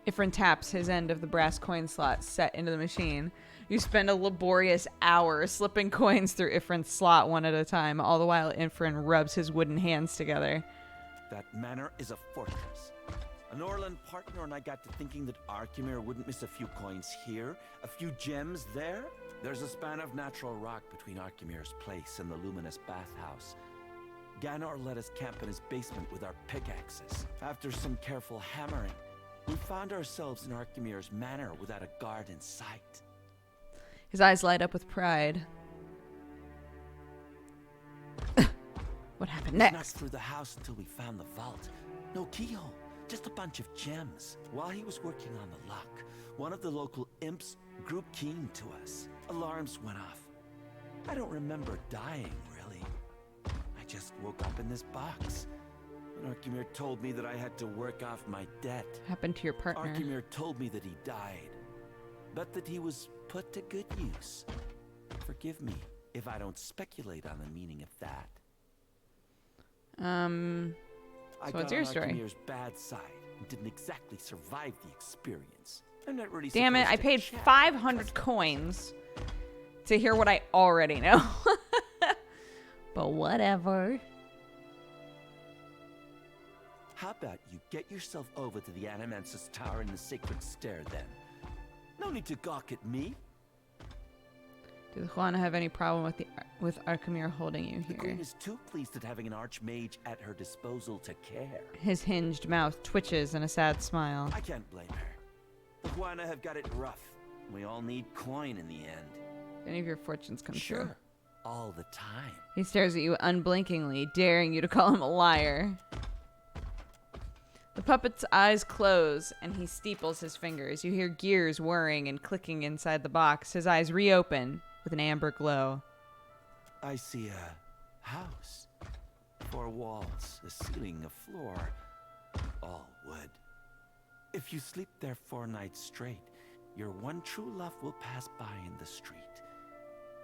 Ifrin taps his end of the brass coin slot set into the machine. You spend a laborious hour slipping coins through Ifrin's slot one at a time, all the while Ifrin rubs his wooden hands together. That manor is a fortress. An Orland partner and I got to thinking that Arkemir wouldn't miss a few coins here, a few gems there. There's a span of natural rock between Archimere's place and the luminous bathhouse. Ganor let us camp in his basement with our pickaxes. After some careful hammering, we found ourselves in Archimere's manor without a guard in sight. His eyes light up with pride. What happened next? We snuck through the house until we found the vault. No keyhole, just a bunch of gems. While he was working on the lock, one of the local imps grew keen to us. Alarms went off. I don't remember dying, really. I just woke up in this box. And Arkemir told me that I had to work off my debt. Happened to your partner. Arkemir told me that he died, but that he was put to good use. Forgive me if I don't speculate on the meaning of that. So what's your story? Archimere's bad side and didn't exactly survive the experience. I'm not really. Damn it! I paid 500 coins to hear what I already know. But whatever. How about you get yourself over to the Animansis Tower in the Sacred Stair, then? No need to gawk at me. Does Juana have any problem with Arkemir holding you The here? Queen is too pleased at having an archmage at her disposal to care. His hinged mouth twitches in a sad smile. I can't blame her. The Juana have got it rough. We all need coin in the end. Any of your fortunes come true. Sure. All the time. He stares at you unblinkingly, daring you to call him a liar. The puppet's eyes close, and he steeples his fingers. You hear gears whirring and clicking inside the box. His eyes reopen with an amber glow. I see a house. 4 walls, a ceiling, a floor. All wood. If you sleep there 4 nights straight, your one true love will pass by in the street.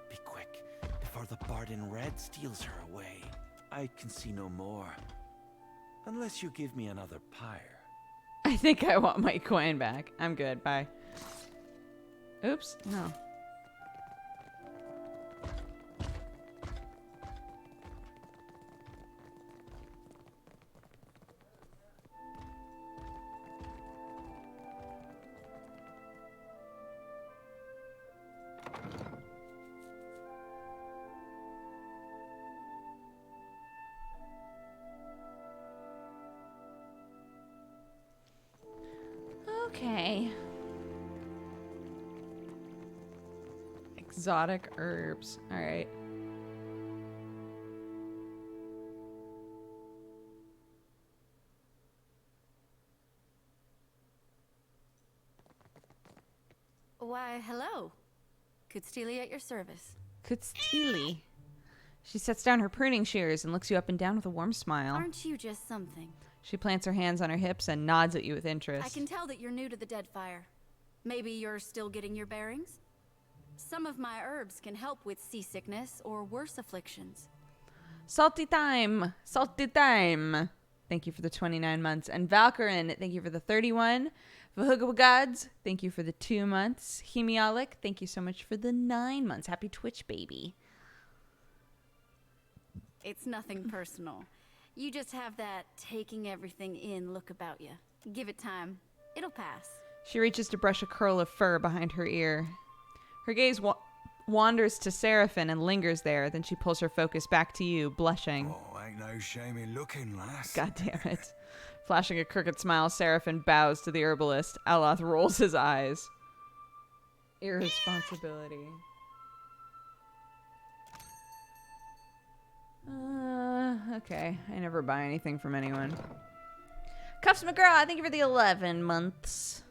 Be quick, before the bard in red steals her away. I can see no more. Unless you give me another pyre. I think I want my coin back. I'm good. Bye. Oops. No. Okay. Exotic herbs. All right. Why, hello. Kutstili at your service. Kutstili. She sets down her pruning shears and looks you up and down with a warm smile. Aren't you just something? She plants her hands on her hips and nods at you with I interest. can tell that you're new to the Deadfire. Maybe you're still getting your bearings? Some of my herbs can help with seasickness or worse afflictions. Salty time! Salty time! thank you for the 29 months. And Valkyrin, thank you for the 31. Vahugawagods, thank you for the 2 months. Hemialic, thank you so much for the 9 months. Happy Twitch, baby. It's nothing personal. You just have that taking everything in look about you. Give it time. It'll pass. She reaches to brush a curl of fur behind her ear. Her gaze wanders to Seraphim and lingers there. Then she pulls her focus back to you, blushing. Oh, ain't no shame in looking, lass. God damn it. Flashing a crooked smile, Seraphim bows to the herbalist. Aloth rolls his eyes. Irresponsibility. Okay. I never buy anything from anyone. Cuffs McGraw, thank you for the 11 months.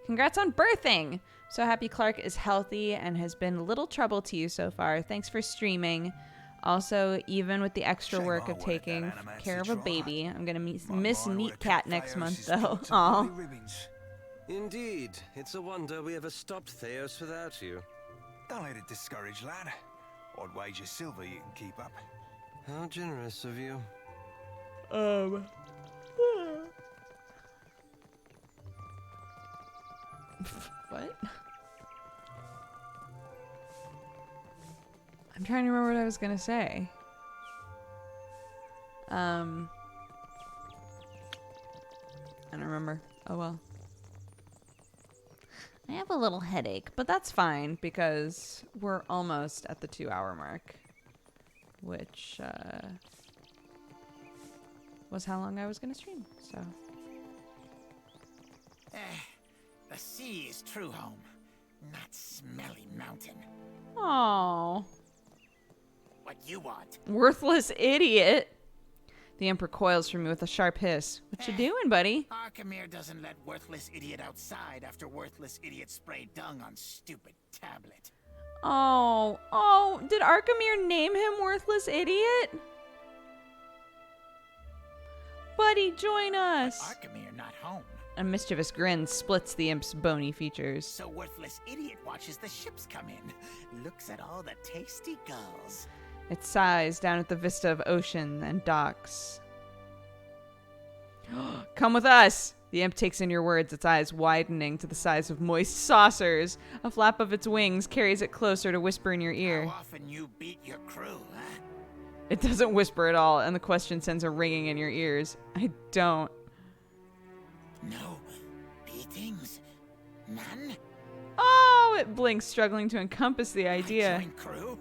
Congrats on birthing. So happy Clark is healthy and has been little trouble to you so far. Thanks for streaming. Also, even with the extra work of taking care of a baby, I'm going to miss Neat Cat next month, though. Aw. Indeed. It's a wonder we ever stopped Theos without you. Don't let it discourage, lad. Odd wager silver you can keep up. How generous of you. What? I'm trying to remember what I was gonna say. I don't remember. Oh well. I have a little headache, but that's fine because we're almost at the 2-hour mark, which was how long I was gonna stream. So. The sea is true home, not smelly mountain. Oh. What you want? Worthless idiot. The Emperor coils from me with a sharp hiss. What you doing, buddy? Arkemir doesn't let worthless idiot outside after worthless idiot sprayed dung on stupid tablet. Oh, did Arkemir name him Worthless Idiot? Buddy, join us. Arkemir not home. A mischievous grin splits the imp's bony features. So worthless idiot watches the ships come in, looks at all the tasty gulls. It sighs down at the vista of ocean and docks. Come with us! The imp takes in your words, its eyes widening to the size of moist saucers. A flap of its wings carries it closer to whisper in your ear. How often you beat your crew, huh? It doesn't whisper at all, and the question sends a ringing in your ears. I don't. No beatings? None? Oh, it blinks, struggling to encompass the idea. I join crew?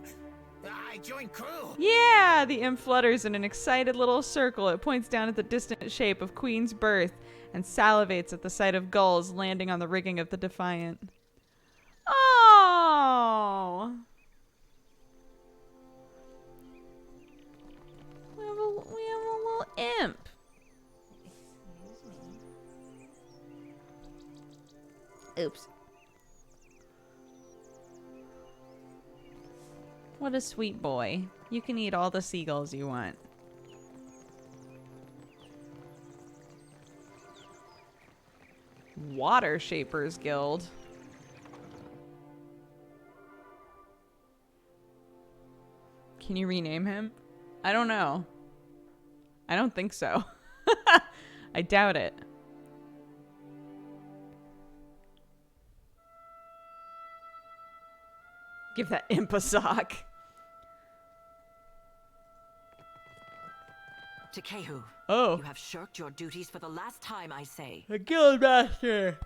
I join crew! Yeah! The imp flutters in an excited little circle. It points down at the distant shape of Queen's Berth and salivates at the sight of gulls landing on the rigging of the Defiant. Oh! We have a little imp. Oops. What a sweet boy. You can eat all the seagulls you want. Water Shapers Guild. Can you rename him? I don't know. I don't think so. I doubt it. Give that imp a sock. Takehu. Oh. You have shirked your duties for the last time, I say. A guildmaster.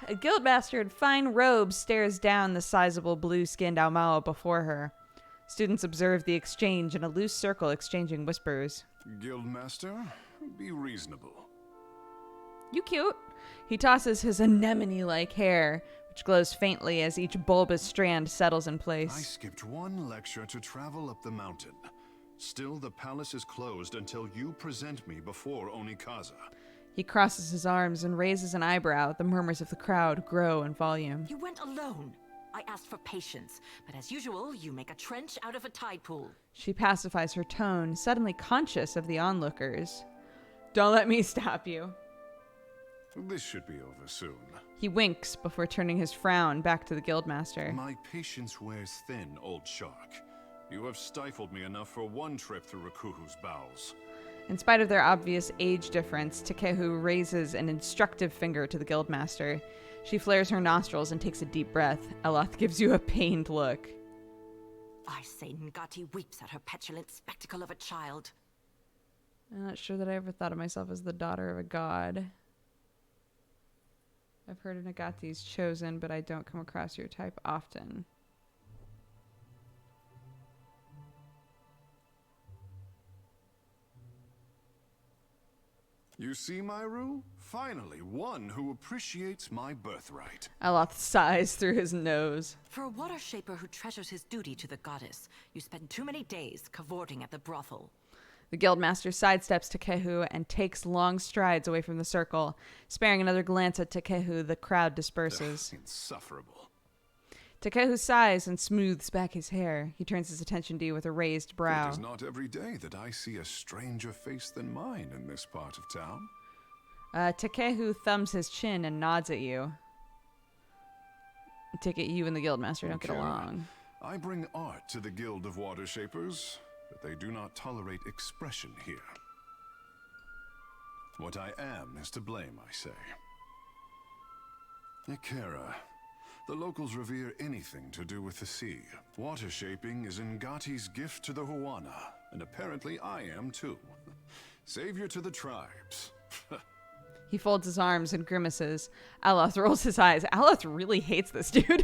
A guildmaster in fine robes stares down the sizable blue-skinned Aomao before her. Students observe the exchange in a loose circle, exchanging whispers. Guildmaster, be reasonable. You cute. He tosses his anemone-like hair, which glows faintly as each bulbous strand settles in place. I skipped one lecture to travel up the mountain. Still, the palace is closed until you present me before Onikaza. He crosses his arms and raises an eyebrow. The murmurs of the crowd grow in volume. You went alone. I asked for patience, but as usual, you make a trench out of a tide pool. She pacifies her tone, suddenly conscious of the onlookers. Don't let me stop you. This should be over soon. He winks before turning his frown back to the guildmaster. My patience wears thin, old shark. You have stifled me enough for one trip through Rakuhu's bowels. In spite of their obvious age difference, Takehu raises an instructive finger to the guildmaster. She flares her nostrils and takes a deep breath. Eloth gives you a pained look. I say Ngati weeps at her petulant spectacle of a child. I'm not sure that I ever thought of myself as the daughter of a god. I've heard of Ngati's chosen, but I don't come across your type often. You see, Myru? Finally, one who appreciates my birthright. Eloth sighs through his nose. For a water shaper who treasures his duty to the goddess, you spend too many days cavorting at the brothel. The guildmaster sidesteps Takehu and takes long strides away from the circle. Sparing another glance at Takehu, the crowd disperses. Insufferable. Takehu sighs and smooths back his hair. He turns his attention to you with a raised brow. It is not every day that I see a stranger face than mine in this part of town. Takehu thumbs his chin and nods at you. I take it you and the guildmaster don't get along. I bring art to the Guild of Water Shapers, but they do not tolerate expression here. What I am is to blame, I say. Ikera, the locals revere anything to do with the sea. Water shaping is Ngati's gift to the Huana, and apparently I am too. Savior to the tribes. He folds his arms and grimaces. Eloth rolls his eyes. Eloth really hates this dude.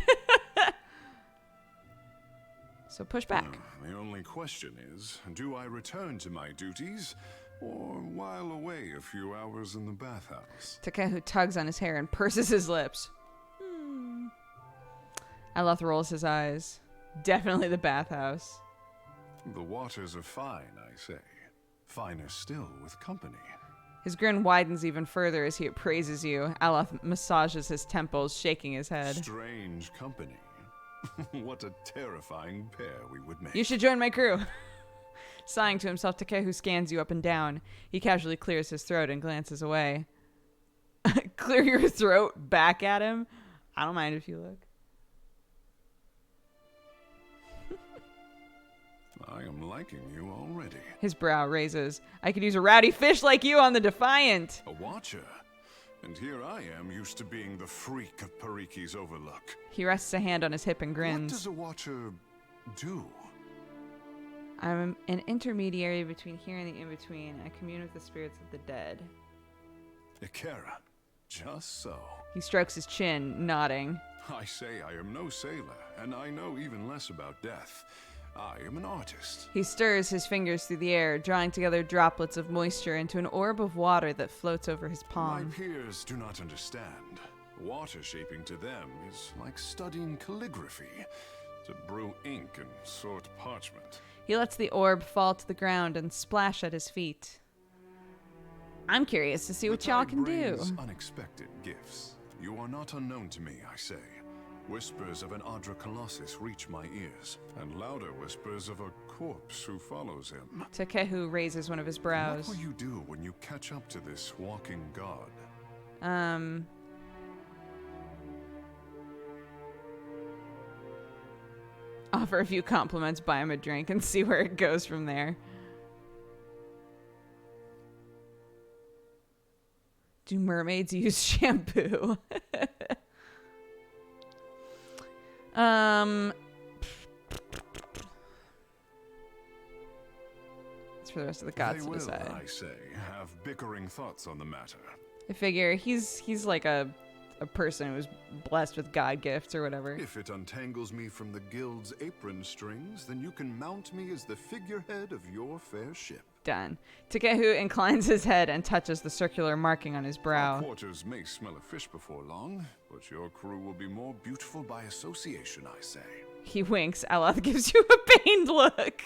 So push back. The only question is, do I return to my duties, or while away a few hours in the bathhouse? Takehu tugs on his hair and purses his lips. Eloth rolls his eyes. Definitely the bathhouse. The waters are fine, I say. Finer still with company. His grin widens even further as he appraises you. Eloth massages his temples, shaking his head. Strange company. What a terrifying pair we would make. You should join my crew. Sighing to himself, Takehu scans you up and down. He casually clears his throat and glances away. Clear your throat back at him? I don't mind if you look. I am liking you already. His brow raises. I could use a rowdy fish like you on the Defiant. A watcher? And here I am, used to being the freak of Pariki's Overlook. He rests a hand on his hip and grins. What does a watcher do? I'm an intermediary between here and the in-between. I commune with the spirits of the dead. Ikera. Just so. He strokes his chin, nodding. I say I am no sailor, and I know even less about death. I am an artist. He stirs his fingers through the air, drawing together droplets of moisture into an orb of water that floats over his palm. My peers do not understand. Water shaping to them is like studying calligraphy. To brew ink and sort parchment. He lets the orb fall to the ground and splash at his feet. I'm curious to see what y'all can do. Unexpected gifts. You are not unknown to me, I say. Whispers of an Adra Colossus reach my ears, and louder whispers of a corpse who follows him. Takehu raises one of his brows. What will you do when you catch up to this walking god? Offer a few compliments, buy him a drink, and see where it goes from there. Do mermaids use shampoo? It's for the rest of the gods to decide. They will, I say, have bickering thoughts on the matter. I figure he's like a person who's blessed with god gifts or whatever. If it untangles me from the guild's apron strings, then you can mount me as the figurehead of your fair ship. Done. Takehu inclines his head and touches the circular marking on his brow. Our quarters may smell of fish before long, but your crew will be more beautiful by association, I say. He winks. Eloth gives you a pained look.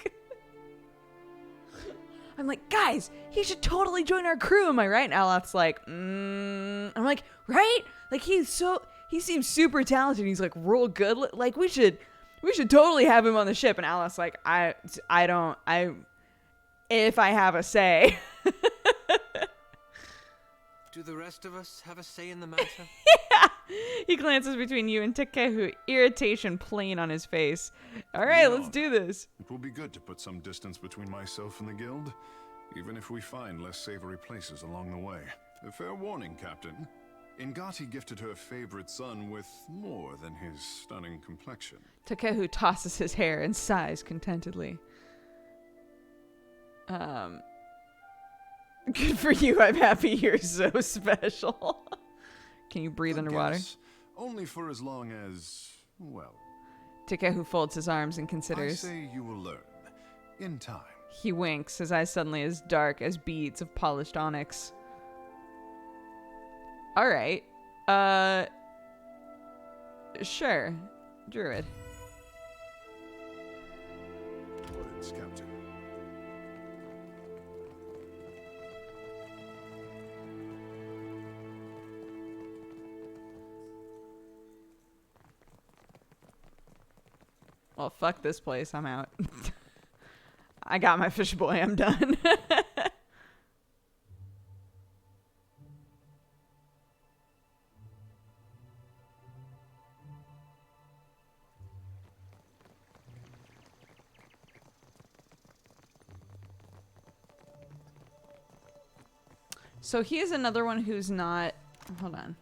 I'm like, guys, he should totally join our crew, am I right? And Eloth's like, I'm like, right? Like, he seems super talented. He's like real good. Like, we should totally have him on the ship. And Eloth's like, if I have a say. Do the rest of us have a say in the matter? Yeah. He glances between you and Takehu, irritation plain on his face. All right, let's do this. It will be good to put some distance between myself and the guild. even if we find less savory places along the way. A fair warning, Captain. Ingati gifted her favorite son with more than his stunning complexion. Takehu tosses his hair and sighs contentedly. Good for you. I'm happy you're so special. Can you breathe underwater? Guess, only for as long as, well... Takehu folds his arms and considers. I say you will learn. In time. He winks, his eyes suddenly as dark as beads of polished onyx. Alright. Sure. Druid. Orders, Captain. Well, fuck this place. I'm out. I got my fish boy. I'm done. So he is another one who's not... Hold on.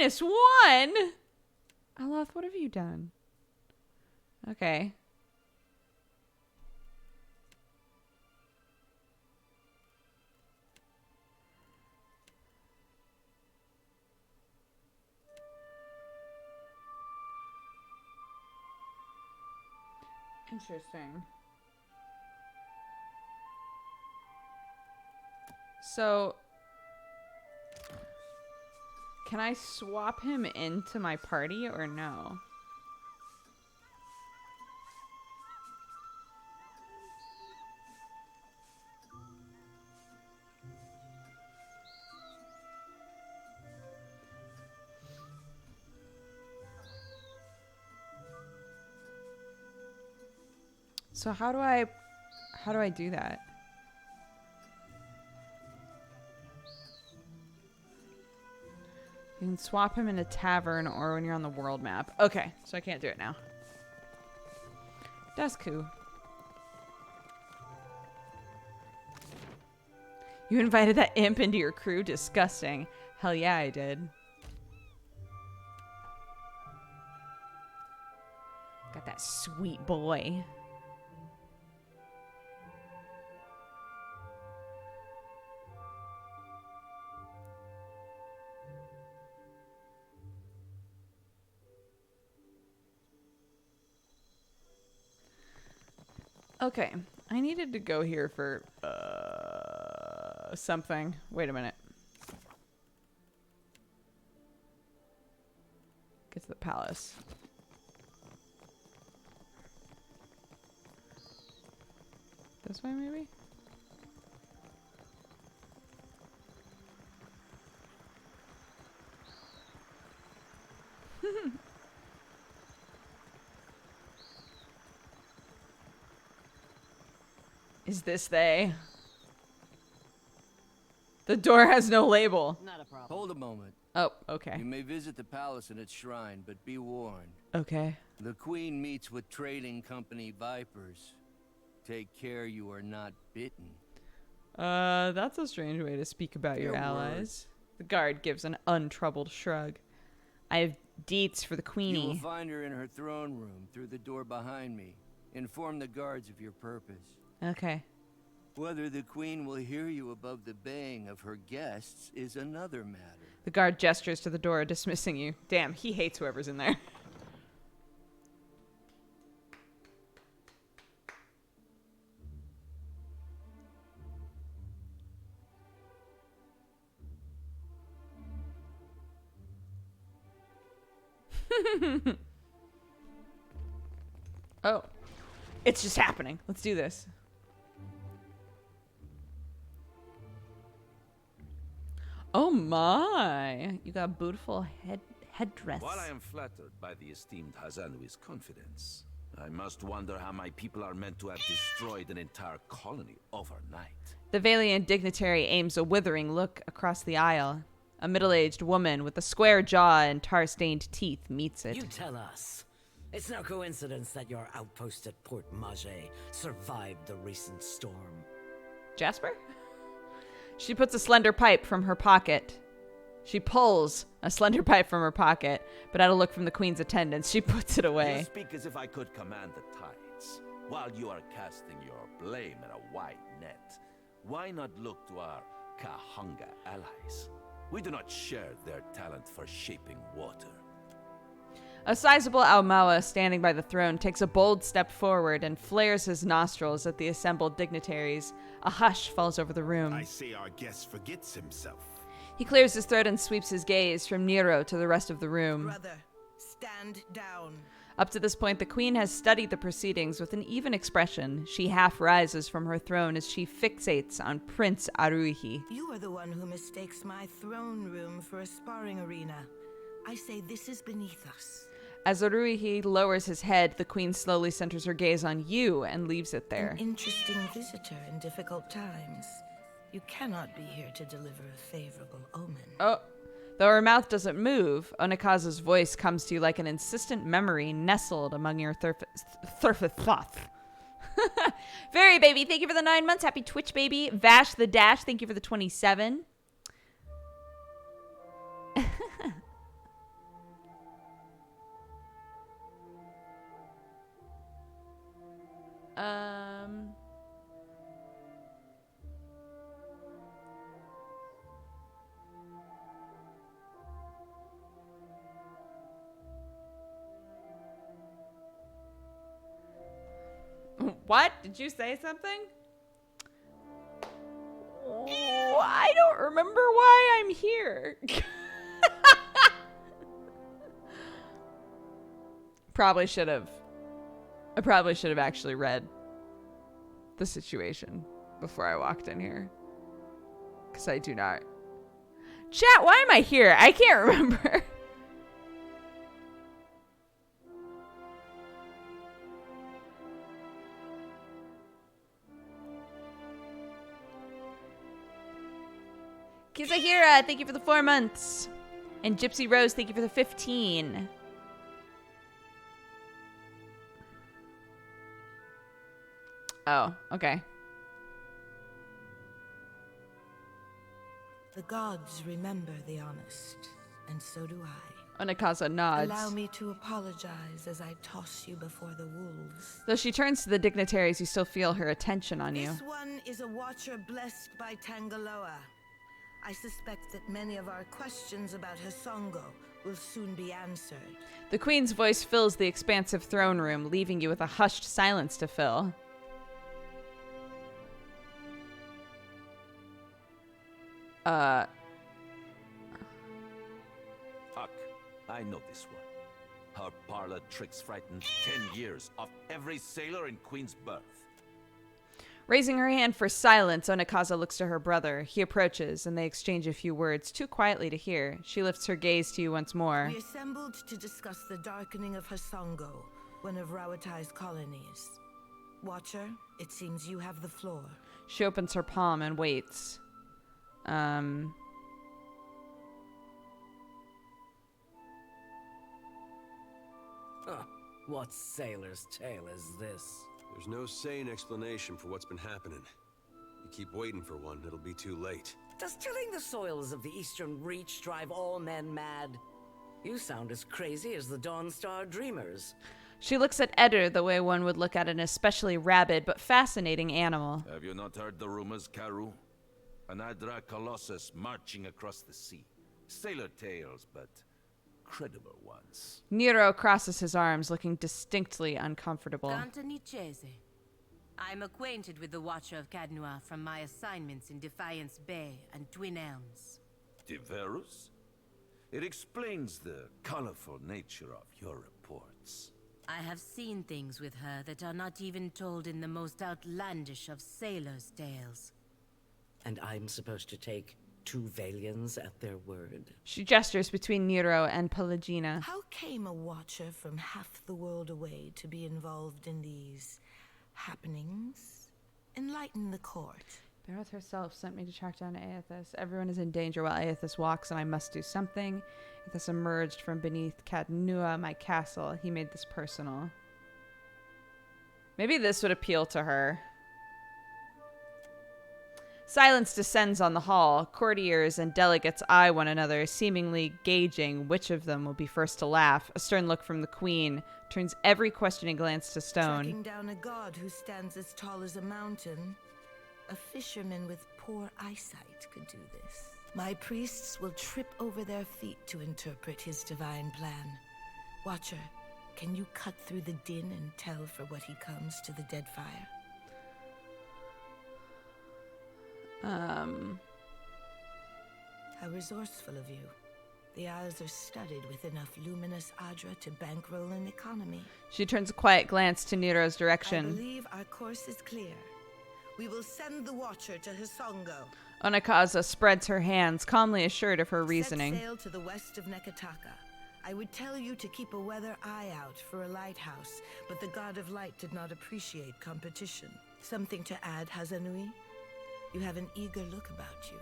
-1? Aloth, what have you done? Okay. Interesting. So... Can I swap him into my party or no? So how do I do that? You can swap him in a tavern or when you're on the world map. Okay, so I can't do it now. That's cool. You invited that imp into your crew? Disgusting. Hell yeah, I did. Got that sweet boy. Okay, I needed to go here for something. Wait a minute. Get to the palace. This way, maybe? Is this they? The door has no label. Not a problem. Hold a moment. Oh, okay. You may visit the palace and its shrine, but be warned. Okay. The queen meets with trading company vipers. Take care you are not bitten. That's a strange way to speak about your allies. The guard gives an untroubled shrug. I have deets for the queenie. You will find her in her throne room through the door behind me. Inform the guards of your purpose. Okay. Whether the queen will hear you above the baying of her guests is another matter. The guard gestures to the door, dismissing you. Damn, he hates whoever's in there. Oh. It's just happening. Let's do this. Oh my. You got a beautiful headdress. While I am flattered by the esteemed Hazanui's confidence, I must wonder how my people are meant to have destroyed an entire colony overnight. The Valiant dignitary aims a withering look across the aisle. A middle-aged woman with a square jaw and tar-stained teeth meets it. You tell us. It's no coincidence that your outpost at Port Mage survived the recent storm. Jasper? She puts a slender pipe from her pocket. She pulls a slender pipe from her pocket, but at a look from the Queen's attendants, she puts it away. You speak as if I could command the tides, while you are casting your blame at a wide net. Why not look to our Kahanga allies? We do not share their talent for shaping water. A sizable Aumaua standing by the throne takes a bold step forward and flares his nostrils at the assembled dignitaries. A hush falls over the room. I say our guest forgets himself. He clears his throat and sweeps his gaze from Nero to the rest of the room. Brother, stand down. Up to this point, the Queen has studied the proceedings with an even expression. She half rises from her throne as she fixates on Prince Aruhi. You are the one who mistakes my throne room for a sparring arena. I say this is beneath us. As Aruhi lowers his head, the Queen slowly centers her gaze on you and leaves it there. An interesting visitor in difficult times. You cannot be here to deliver a favorable omen. Oh. Though her mouth doesn't move, Onikaza's voice comes to you like an insistent memory nestled among your thoughts. Very baby, thank you for the 9 months. Happy Twitch, baby. Vash the Dash, thank you for the 27. What? Did you say something? Oh, I don't remember why I'm here. Probably should have. I probably should have actually read the situation before I walked in here. Because I do not. Chat, why am I here? I can't remember. Kizahira, thank you for the 4 months. And Gypsy Rose, thank you for the 15. Oh, okay. The gods remember the honest, and so do I. Onikaza nods. Allow me to apologize as I toss you before the wolves. Though she turns to the dignitaries, you still feel her attention on you. This one is a watcher blessed by Tangaloa. I suspect that many of our questions about Hisongo will soon be answered. The Queen's voice fills the expansive throne room, leaving you with a hushed silence to fill. Huck, I know this one. Her parlor tricks frightened 10 years of every sailor in Queen's Birth. Raising her hand for silence, Onikaza looks to her brother. He approaches, and they exchange a few words, too quietly to hear. She lifts her gaze to you once more. We assembled to discuss the darkening of Hisongo, one of Rauatai's colonies. Watcher, it seems you have the floor. She opens her palm and waits. What sailor's tale is this? There's no sane explanation for what's been happening. You keep waiting for one, it'll be too late. Does tilling the soils of the Eastern Reach drive all men mad? You sound as crazy as the Dawnstar Dreamers. She looks at Eder the way one would look at an especially rabid but fascinating animal. Have you not heard the rumors, Karu? An Adra Colossus marching across the sea. Sailor tales, but credible ones. Nero crosses his arms, looking distinctly uncomfortable. Cantanichese. I'm acquainted with the Watcher of Cadnua from my assignments in Defiance Bay and Twin Elms. Diverus? It explains the colorful nature of your reports. I have seen things with her that are not even told in the most outlandish of sailors' tales. And I'm supposed to take 2 Valians at their word? She gestures between Nero and Pelagina. How came a watcher from half the world away to be involved in these happenings? Enlighten the court. Beareth herself sent me to track down Aethys. Everyone is in danger while Aethys walks, and I must do something. Aethys emerged from beneath Cadnua, my castle. He made this personal. Maybe this would appeal to her. Silence descends on the hall. Courtiers and delegates eye one another, seemingly gauging which of them will be first to laugh. A stern look from the queen turns every questioning glance to stone. Tracking down a god who stands as tall as a mountain. A fisherman with poor eyesight could do this. My priests will trip over their feet to interpret his divine plan. Watcher, can you cut through the din and tell for what he comes to the Deadfire? How resourceful of you. The Isles are studded with enough luminous Adra to bankroll an economy. She turns a quiet glance to Nero's direction. I believe our course is clear. We will send the Watcher to Hisongo. Onakaza spreads her hands, calmly assured of her reasoning. Set sail to the west of Nekataka. I would tell you to keep a weather eye out for a lighthouse, but the God of Light did not appreciate competition. Something to add, Hazanui? You have an eager look about you.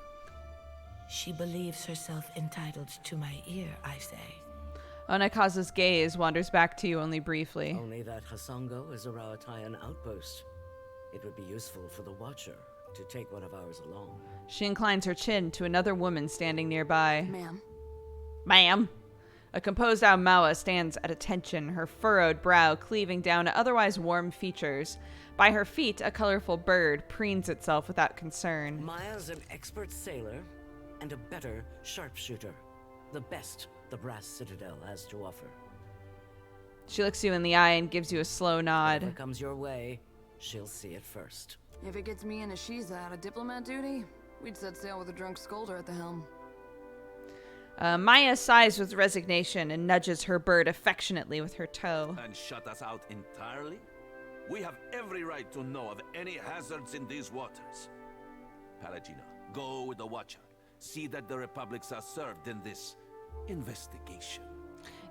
She believes herself entitled to my ear, I say. Onakaza's gaze wanders back to you only briefly. Only that Hisongo is a Rawatayan outpost. It would be useful for the Watcher to take one of ours along. She inclines her chin to another woman standing nearby. Ma'am. Ma'am. A composed Aumaua stands at attention, her furrowed brow cleaving down to otherwise warm features. By her feet, a colorful bird preens itself without concern. Maya's an expert sailor and a better sharpshooter. The best the Brass Citadel has to offer. She looks you in the eye and gives you a slow nod. If it comes your way, she'll see it first. If it gets me and Ashiza out of diplomat duty, we'd set sail with a drunk scolder at the helm. Maya sighs with resignation and nudges her bird affectionately with her toe. And shut us out entirely? We have every right to know of any hazards in these waters. Palagina, go with the Watcher. See that the Republics are served in this investigation.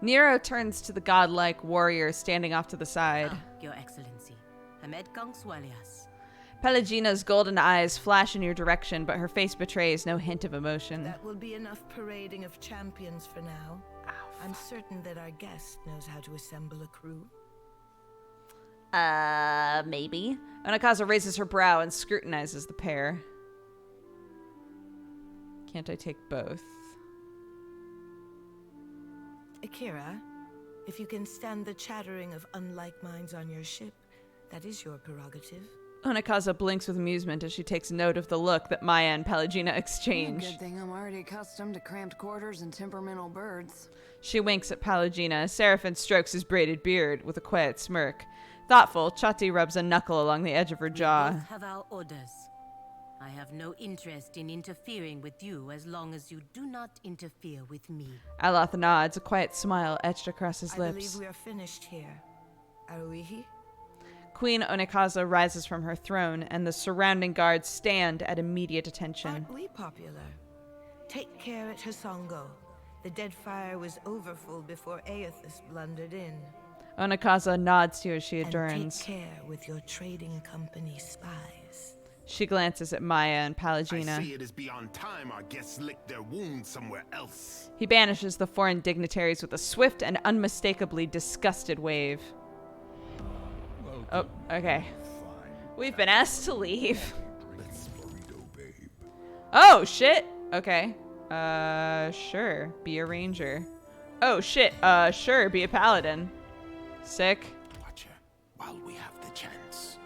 Nero turns to the godlike warrior standing off to the side. Your Excellency, Hamed Kongswalias. Pelagina's golden eyes flash in your direction, but her face betrays no hint of emotion. That will be enough parading of champions for now. I'm certain that our guest knows how to assemble a crew. Maybe. Onakaza raises her brow and scrutinizes the pair. Can't I take both? Akira, if you can stand the chattering of unlike minds on your ship, that is your prerogative. Onakaza blinks with amusement as she takes note of the look that Maya and Pelagina exchange. Good thing I'm already accustomed to cramped quarters and temperamental birds. She winks at Pelagina. Seraphin strokes his braided beard with a quiet smirk. Thoughtful, Chati rubs a knuckle along the edge of her jaw. We both have our orders. I have no interest in interfering with you as long as you do not interfere with me. Aloth nods, a quiet smile etched across his I lips. believe we are finished here. Aruihi? Queen Onakaza rises from her throne, and the surrounding guards stand at immediate attention. Aren't we popular? Take care at Hisongo. The Deadfire was overfull before Aethys blundered in. Onakaza nods to you as she adjourns. And take care with your trading company spies. She glances at Maya and Pelagina. I see it is beyond time our guests lick their wounds somewhere else. He banishes the foreign dignitaries with a swift and unmistakably disgusted wave. Oh, okay. We've been asked to leave. Oh, shit. Okay. Sure. Be a ranger. Oh, shit. Sure. Be a paladin. Sick. Watcher, while we have the chance.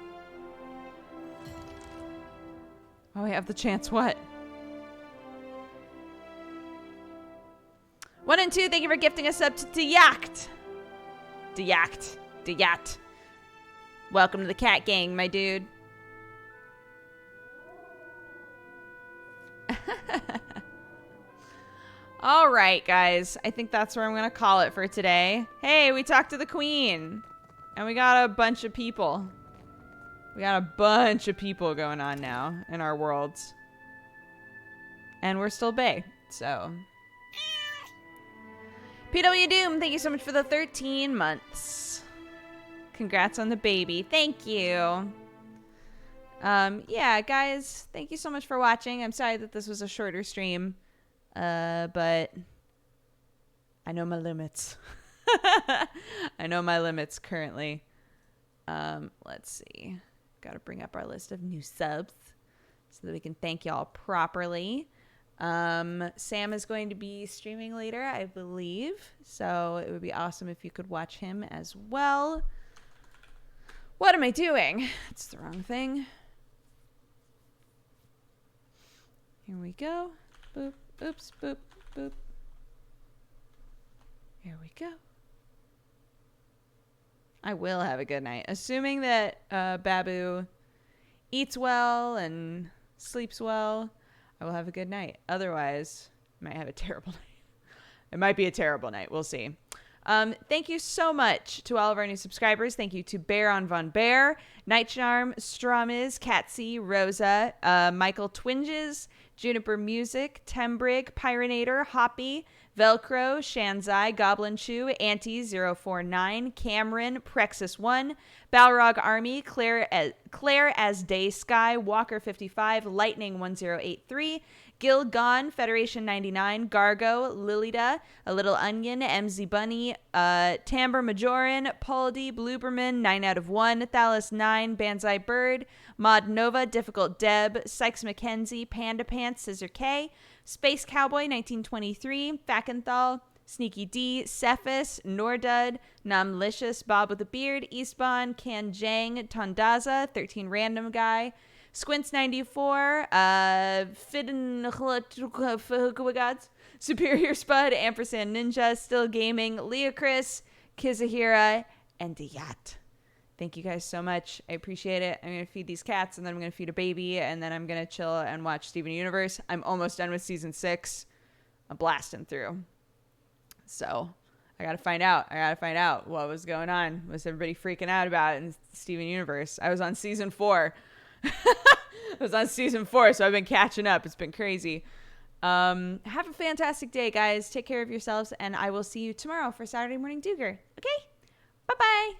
Oh, we have the chance. What? 1 and 2, thank you for gifting us up to Deyacht. Deyacht. Welcome to the cat gang, my dude. All right, guys. I think that's where I'm going to call it for today. Hey, we talked to the queen. And we got a bunch of people. We got a bunch of people going on now in our worlds. And we're still bae, so. PW Doom, thank you so much for the 13 months. Congrats on the baby. Thank you. Yeah, guys, thank you so much for watching. I'm sorry that this was a shorter stream, but I know my limits. I know my limits currently. Let's see. Got to bring up our list of new subs so that we can thank y'all properly. Sam is going to be streaming later, I believe, so it would be awesome if you could watch him as well. What am I doing? It's the wrong thing. Here we go. Boop. Oops. Boop. Boop. Here we go. I will have a good night. Assuming that Babu eats well and sleeps well, I will have a good night. Otherwise, I might have a terrible night. It might be a terrible night. We'll see. Thank you so much to all of our new subscribers. Thank you to Bear on Von Bear, Nightcharm, Stramiz, Catsy, Rosa, Michael Twinges, Juniper Music, Tembrig, Pyrinator, Hoppy, Velcro, Shanzai, Goblin Chew, Anti049, Cameron, Prexus1, Balrog Army, Claire as Day Sky, Walker55, Lightning1083, Gil Gone, Federation 99, Gargo, Lilida, A Little Onion, MZ Bunny, Tamber Majoran, Poldy, Blooberman, 9 out of 1, Thalas 9, Banzai Bird, Mod Nova, Difficult Deb, Sykes McKenzie, Panda Pants, Scissor K, Space Cowboy 1923, Fakenthal, Sneaky D, Cephas, Nordud, Namlicious, Bob with a Beard, Eastbon, Can Jang, Tondaza, 13 Random Guy, Squints 94, Gods, Superior Spud, Ampersand Ninja, Still Gaming, Leocris, Kizahira, and Diyat. Thank you guys so much. I appreciate it. I'm going to feed these cats, and then I'm going to feed a baby, and then I'm going to chill and watch Steven Universe. I'm almost done with season 6. I'm blasting through. So I got to find out what was going on. Was everybody freaking out about it in Steven Universe? I was on season 4. So I've been catching up. It's been crazy. Have a fantastic day, guys. Take care of yourselves, and I will see you tomorrow for Saturday Morning Duger. Okay? Bye-bye.